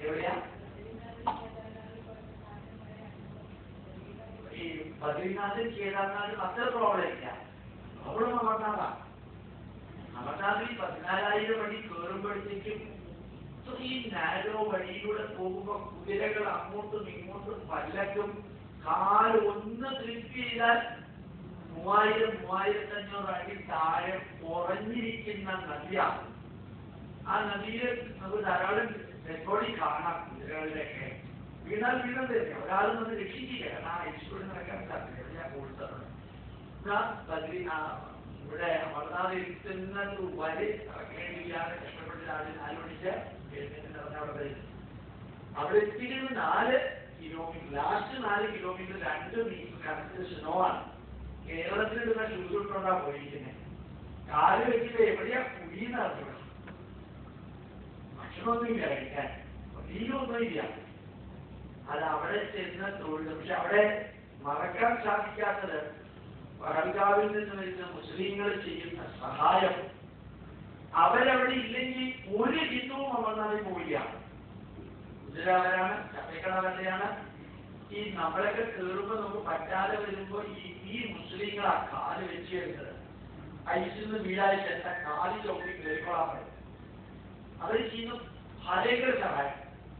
എവിടെയാ ഈ ബദ്രീനാഥും കേദാർനാഥും അത്ര പ്രോബ്ലം ഇല്ല. പ്രോബ്ലം അമർനാഥാണ്. അമർനാഥിൽ 14,000 അടി കയറുമ്പോഴത്തേക്കും ഈ നാരോ വഴിയിലൂടെ പോകുമ്പോ കുതിരകൾ അങ്ങോട്ടും ഇങ്ങോട്ടും പല്ലക്കും കാല് ഒന്ന് ട്രിപ്പ് ചെയ്താൽ 3,000-3,500 അടി താഴെ കുറഞ്ഞിരിക്കുന്ന നദിയാണ്. ആ നദിയിൽ നമുക്ക് ധാരാളം ഡെഡ്ബോഡി കാണാം. കുതിരകളിലൊക്കെ വീണാൽ വീണത് തന്നെ ഒരാളും നമ്മൾ രക്ഷിക്കുക. കാരണം ആ ഐശ്വര്യം നടക്കാൻ സാധ്യത ഞാൻ കൊടുത്തതാണ്. ഇവിടെ അമർനാഥ് എത്തുന്നത് വരെ ഇറങ്ങേണ്ടിയാണ് കഷ്ടപ്പെട്ട് ആലോചിച്ച് അവിടെ എത്തിയിരുന്ന 4 കിലോമീറ്റർ ലാസ്റ്റ് 4 കിലോമീറ്റർ 2 മീറ്റർ കണക്ക് സ്നോ ആണ്. കേരളത്തിൽ ഇടുന്ന ഷൂസ് ഇട്ടുകൊണ്ടാ പോയിരിക്കുന്നത്. കാല് വെച്ചിട്ട് എവിടെയാ കുഴിയെന്ന് അറിഞ്ഞു. ഭക്ഷണമൊന്നുമില്ല കഴിക്കാൻ, നീരൊന്നുമില്ല. അത് അവിടെ ചെന്ന തൊഴിൽ. പക്ഷെ അവിടെ മറക്കാൻ സാധിക്കാത്തത് പഹൽഗാവിൽ നിന്ന് വരുന്ന മുസ്ലിങ്ങൾ ചെയ്യുന്ന സഹായം. അവരവിടെ ഇല്ലെങ്കിൽ ഒരു ഹിന്ദുവും അമർനാഥിൽ പോയില്ല. ഗുജറാവരാണ്, ചപ്പേക്കടവരെയാണ്. ഈ നമ്മളൊക്കെ കയറുമ്പോ നമുക്ക് പറ്റാതെ വരുമ്പോ ഈ മുസ്ലിങ്ങളാ കാല് വെച്ച് വരുന്നത്. ഐസിൽ നിന്ന് വീഴാതെ ചെന്ന കാല് ചവിട്ടി കയറിക്കൊള്ളാൻ പറ്റും. അവർ ചെയ്യുന്ന ഭയങ്കര സഹായം.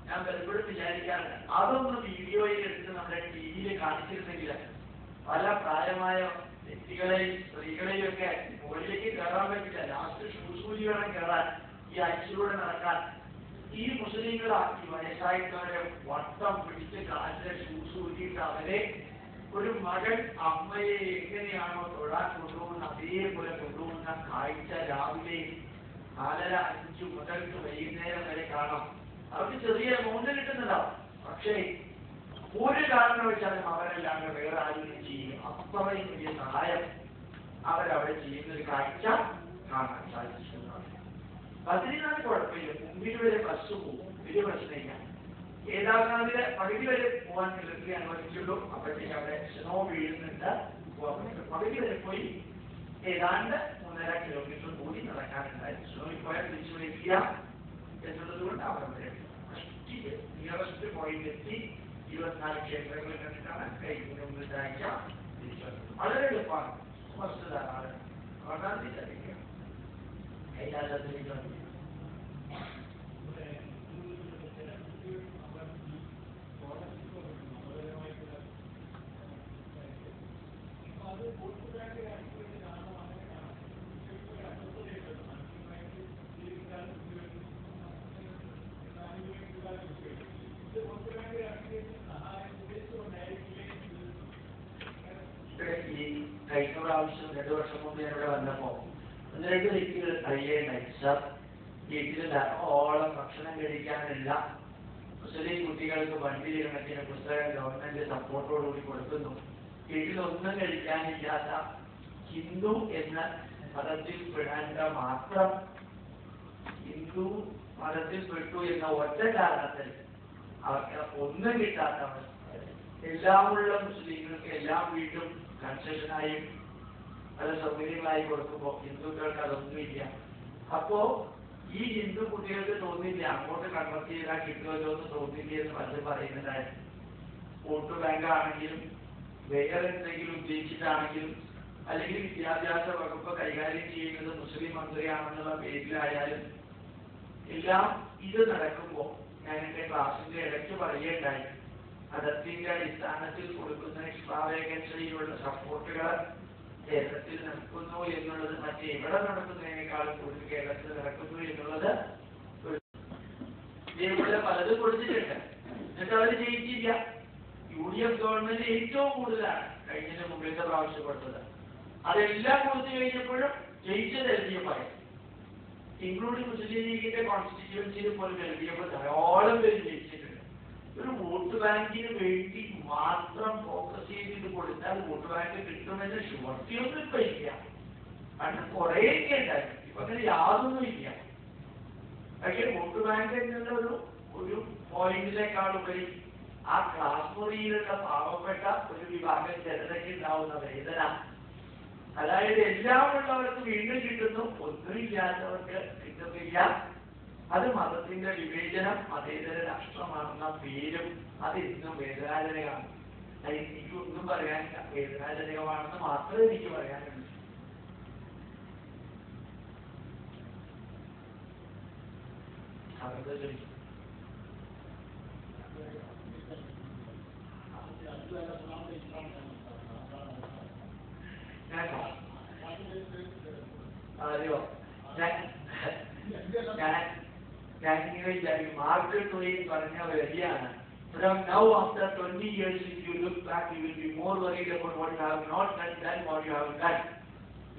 ഞാൻ പലപ്പോഴും വിചാരിക്കാറുണ്ട്, അതൊന്ന് വീഡിയോയിൽ എടുത്ത് നമ്മുടെ TV-യിൽ കാണിച്ചിരുന്നെങ്കിൽ പല പ്രായമായ വ്യക്തികളെയും സ്ത്രീകളെയും ഒക്കെ മുകളിലേക്ക് കയറാൻ പറ്റില്ല. ലാസ്റ്റ് ഷൂസൂലി വേണം കയറാൻ, ഈ ഐസിലൂടെ നടക്കാൻ. ഈ മുസ്ലിങ്ങളാ ഈ വയസ്സായിട്ടുള്ളവരെ വട്ടം പിടിച്ച് കാലിലെ ഷൂസൂലിയിട്ട് അവരെ ഒരു മകൻ അമ്മയെ എങ്ങനെയാണോ തൊഴാൻ കൊണ്ടുപോകുന്ന അതേപോലെ കൊണ്ടുപോകുന്ന കാഴ്ച രാവിലെ 4:30 മുതൽ വൈകുന്നേരം വരെ കാണാം. അവർക്ക് ചെറിയ എമൗണ്ട് കിട്ടുന്നുണ്ടാവും. പക്ഷേ ഒരു കാരണവശാലും അവരല്ലാണ്ട് വേറെ ആരെങ്കിലും ചെയ്യും അത്രയും വലിയ സഹായം അവരവിടെ ചെയ്യുന്നൊരു കാഴ്ച കാണാൻ സാധിക്കുന്നതാണ്. ബദ്രീനാഥ് കുഴപ്പമില്ല, മുമ്പിൽ വരെ ബസ് പോകും, വലിയ പ്രശ്നമില്ല. കേദാർനാഥിലെ പകുതി വരെ പോകാൻ കിളർത്തി അനുവദിച്ചുള്ളൂ. അപ്പോഴത്തേക്ക് അവിടെ സ്നോ വീഴുന്നുണ്ട്, പോകാൻ പറ്റും. പകുതി വരെ പോയി ഏതാണ്ട് 3.5 കിലോമീറ്റർ കൂടി നടക്കാനുണ്ടായിരുന്നു. സ്നോയിൽ പോയാൽ തിരിച്ചു വരിക എന്നുള്ളത് കൊണ്ട് അവിടെ വരെ നിയറസ്റ്റ് പോയിന്റ് എത്തി 24 ക്ഷേത്രങ്ങൾ കണ്ടിട്ടാണ് കഴിഞ്ഞ ഒരാഴ്ച തിരിച്ചു വരുന്നത്. വളരെ എളുപ്പമാണ്, ബസ് ധാരാളം വളരെ കൈലാസത്തിലേക്ക് വന്നു. കഴിഞ്ഞ പ്രാവശ്യം 2 വർഷം മുമ്പ് ഞാൻ ഇവിടെ വന്നപ്പോ 1-2 വ്യക്തികൾ കഴിയേണ്ടായി. സർ, വീട്ടിൽ ധാരാളം ഭക്ഷണം കഴിക്കാനില്ല മുസ്ലിം കുട്ടികൾക്ക് വണ്ടി കണക്കിന് പുസ്തകം ഗവൺമെന്റ് സപ്പോർട്ടോടുകൂടി കൊടുക്കുന്നു. വീട്ടിലൊന്നും കഴിക്കാനില്ലാത്ത ഹിന്ദു എന്ന മതത്തിൽ പെടാണ്ട മാത്രം ഹിന്ദു മതത്തിൽ പെട്ടു എന്ന ഒറ്റ കാരണത്തിൽ അവർക്ക് ഒന്നും കിട്ടാത്തവർ എല്ലാമുള്ള മുസ്ലിങ്ങൾക്ക് എല്ലാം വീണ്ടും കൺസെഷനായും പല സൗകര്യങ്ങളായി കൊടുക്കുമ്പോൾ ഹിന്ദുക്കൾക്ക് അതൊന്നുമില്ല. അപ്പോ ഈ ഹിന്ദു കുട്ടികൾക്ക് തോന്നില്ല അങ്ങോട്ട് കൺവെർട്ട് ചെയ്താൽ കിട്ടുമല്ലോ എന്ന് തോന്നില്ല എന്ന് പലരും പറയുന്നുണ്ടായിരുന്നു. വോട്ട് ബാങ്ക് ആണെങ്കിലും വേറെ എന്തെങ്കിലും ഉദ്ദേശിച്ചിട്ടാണെങ്കിലും അല്ലെങ്കിൽ വിദ്യാഭ്യാസ വകുപ്പ് കൈകാര്യം ചെയ്യുന്നത് മുസ്ലിം മന്ത്രിയാണെന്നുള്ള പേരിലായാലും എല്ലാം ഇത് നടക്കുമ്പോൾ ഞാൻ എന്റെ ക്ലാസിന്റെ ഇടയ്ക്ക് പറയുകയുണ്ടായി, മതത്തിന്റെ അടിസ്ഥാനത്തിൽ കൊടുക്കുന്ന എക്സ്ട്രാവേഗൻസിയിലുള്ള സപ്പോർട്ടുകൾ കേരളത്തിൽ നടക്കുന്നു എന്നുള്ളത് മറ്റെവിടെ നടക്കുന്നതിനേക്കാളും കൂടുതൽ കേരളത്തിൽ നടക്കുന്നു എന്നുള്ളത് ഇവിടെ പലതും കൊടുത്തിട്ടുണ്ട്. എന്നിട്ട് അവർ ജയിച്ചില്ല. UDF ഗവൺമെന്റ് ഏറ്റവും കൂടുതലാണ് കഴിഞ്ഞ മുമ്പത്തെ പ്രാവശ്യം കൊടുത്തത്. അതെല്ലാം കൊടുത്തു കഴിഞ്ഞപ്പോഴും ജയിച്ചത് LDF ആയി. ഇൻക്ലൂഡിംഗ് മുസ്ലിം ലീഗിന്റെ കോൺസ്റ്റിറ്റ്യുവൻസിയിൽ പോലും LDF ധാരാളം പേര് ജയിച്ചിട്ടുണ്ട്. ഒരു വോട്ട് ബാങ്കിന് വേണ്ടി മാത്രം ഫോക്കസ് ചെയ്തിട്ട് കൊടുത്താൽ വോട്ട് ബാങ്ക് കിട്ടുമെന്ന് ഷുവർത്തിയൊന്നും ഇപ്പൊ ഇല്ല. പണ്ട് കുറേയൊക്കെ ഉണ്ടായിരുന്നു, ഇപ്പൊ അങ്ങനെ യാതൊന്നും ഇല്ല. പക്ഷെ വോട്ട് ബാങ്ക് എന്നുള്ള ഒരു പോയിന്റിനേക്കാളുപരി ആ ക്ലാസ് മുറിയിലുള്ള പാവപ്പെട്ട ഒരു വിഭാഗം ജനതയ്ക്ക് ഉണ്ടാവുന്ന വേദന, അതായത് എല്ലാം ഉള്ളവർക്ക് വീണ്ടും കിട്ടുന്നു, ഒന്നുമില്ലാത്തവർക്ക് കിട്ടുന്നില്ല. അത് മതത്തിന്റെ വിവേചനം, മതേതര രാഷ്ട്രമാണെന്ന പേരും അത് ഇന്നും വേദനാജനകമാണ്. എനിക്കൊന്നും പറയാനില്ല, വേദനാജനകമാണെന്ന് മാത്രമേ എനിക്ക് പറയാനുള്ളൂ. അതെയോ, ഞാനിങ്ങനെ വിചാരിക്കും, മാർക്ക് ട്വെയിൻ പറഞ്ഞ വരികയാണ്, from now after 20 years if you look back you will be more worried about what you have not done than what you have done.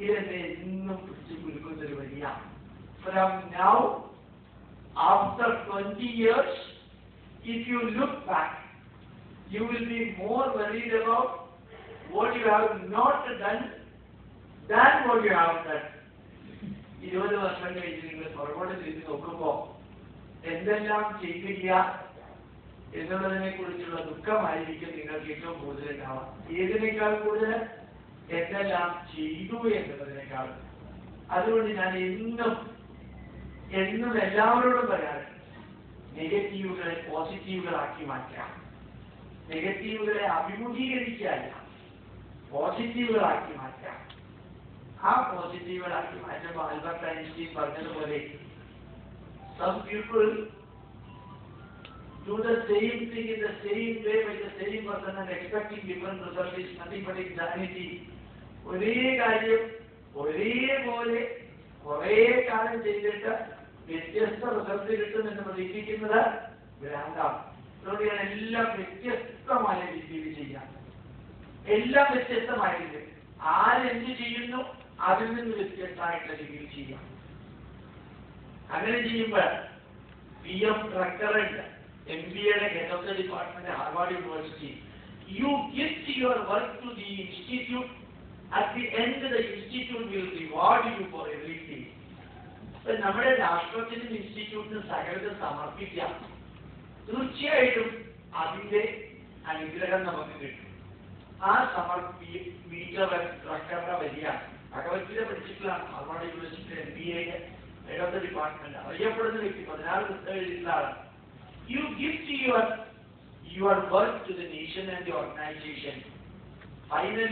ഇതെന്നെ എന്നും പിടിച്ചു കുലുക്കുന്നൊരു വരിയാണ്. From now after 20 years if you look back you will be more worried about what you have not done than what you have done. 20 വർഷം കഴിഞ്ഞ് നിങ്ങൾ പുറകോട്ട് തിരിഞ്ഞ് നോക്കുമ്പോൾ എന്തെല്ലാം ചെയ്തില്ല എന്നുള്ളതിനെ കുറിച്ചുള്ള ദുഃഖമായിരിക്കും നിങ്ങൾക്ക് ഏറ്റവും കൂടുതൽ ഉണ്ടാവാം. ഏതിനേക്കാൾ കൂടുതൽ എന്തെല്ലാം ചെയ്തു എന്നുള്ളതിനേക്കാൾ. അതുകൊണ്ട് ഞാൻ എന്നും എല്ലാവരോടും പറയാറുണ്ട്, നെഗറ്റീവുകളെ പോസിറ്റീവുകളാക്കി മാറ്റാം. നെഗറ്റീവുകളെ അഭിമുഖീകരിക്കാല്ല, പോസിറ്റീവുകളാക്കി മാറ്റാം. ആ പോസിറ്റീവുകളാക്കി മാറ്റുമ്പോൾ ആൽബർട്ട് ഐൻസ്റ്റീൻ പറഞ്ഞതുപോലെ some people do the same thing in the same way by the same person and expecting different results is nothing but insanity. ഒരേ കാര്യം ഒരേപോലെ കുറേ കാലം ചെയ്തിട്ട് വ്യത്യസ്ത റിസൾട്ട് കിട്ടുമെന്ന് പ്രതീക്ഷിക്കുന്നത് ഭ്രാന്താണ്. അതുകൊണ്ട് ഞാൻ എല്ലാം വ്യത്യസ്തമായ രീതിയിൽ ചെയ്യാം. എല്ലാം വ്യത്യസ്തമായ രീതിയിൽ ആരെന്ത് ചെയ്യുന്നു അതിൽ നിന്ന് വ്യത്യസ്തമായിട്ടുള്ള രീതിയിൽ ചെയ്യാം. അങ്ങനെ ചെയ്യുമ്പോൾ PM Rectorate, MBA head of the department at Harvard University. You gift your work to the institute. At the end, the institute will reward you for everything. So, നമ്മുടെ രാഷ്ട്രത്തിനും ഇൻസ്റ്റിറ്റ്യൂട്ടിനും സകലത സമർപ്പിക്കാം. തീർച്ചയായിട്ടും അതിന്റെ അനുഗ്രഹം നമുക്ക് കിട്ടും. ആ സമർപ്പിച്ച വലിയ Bhagavad Gita പഠിച്ചിട്ടുള്ളതാണ്. Harvard university MBA head of the department. അറിയപ്പെടുന്ന വ്യക്തി 16 പുസ്തകം എഴുതിയിട്ടുള്ള ആളാണ്. You gift your work to the nation and the organization. Finally,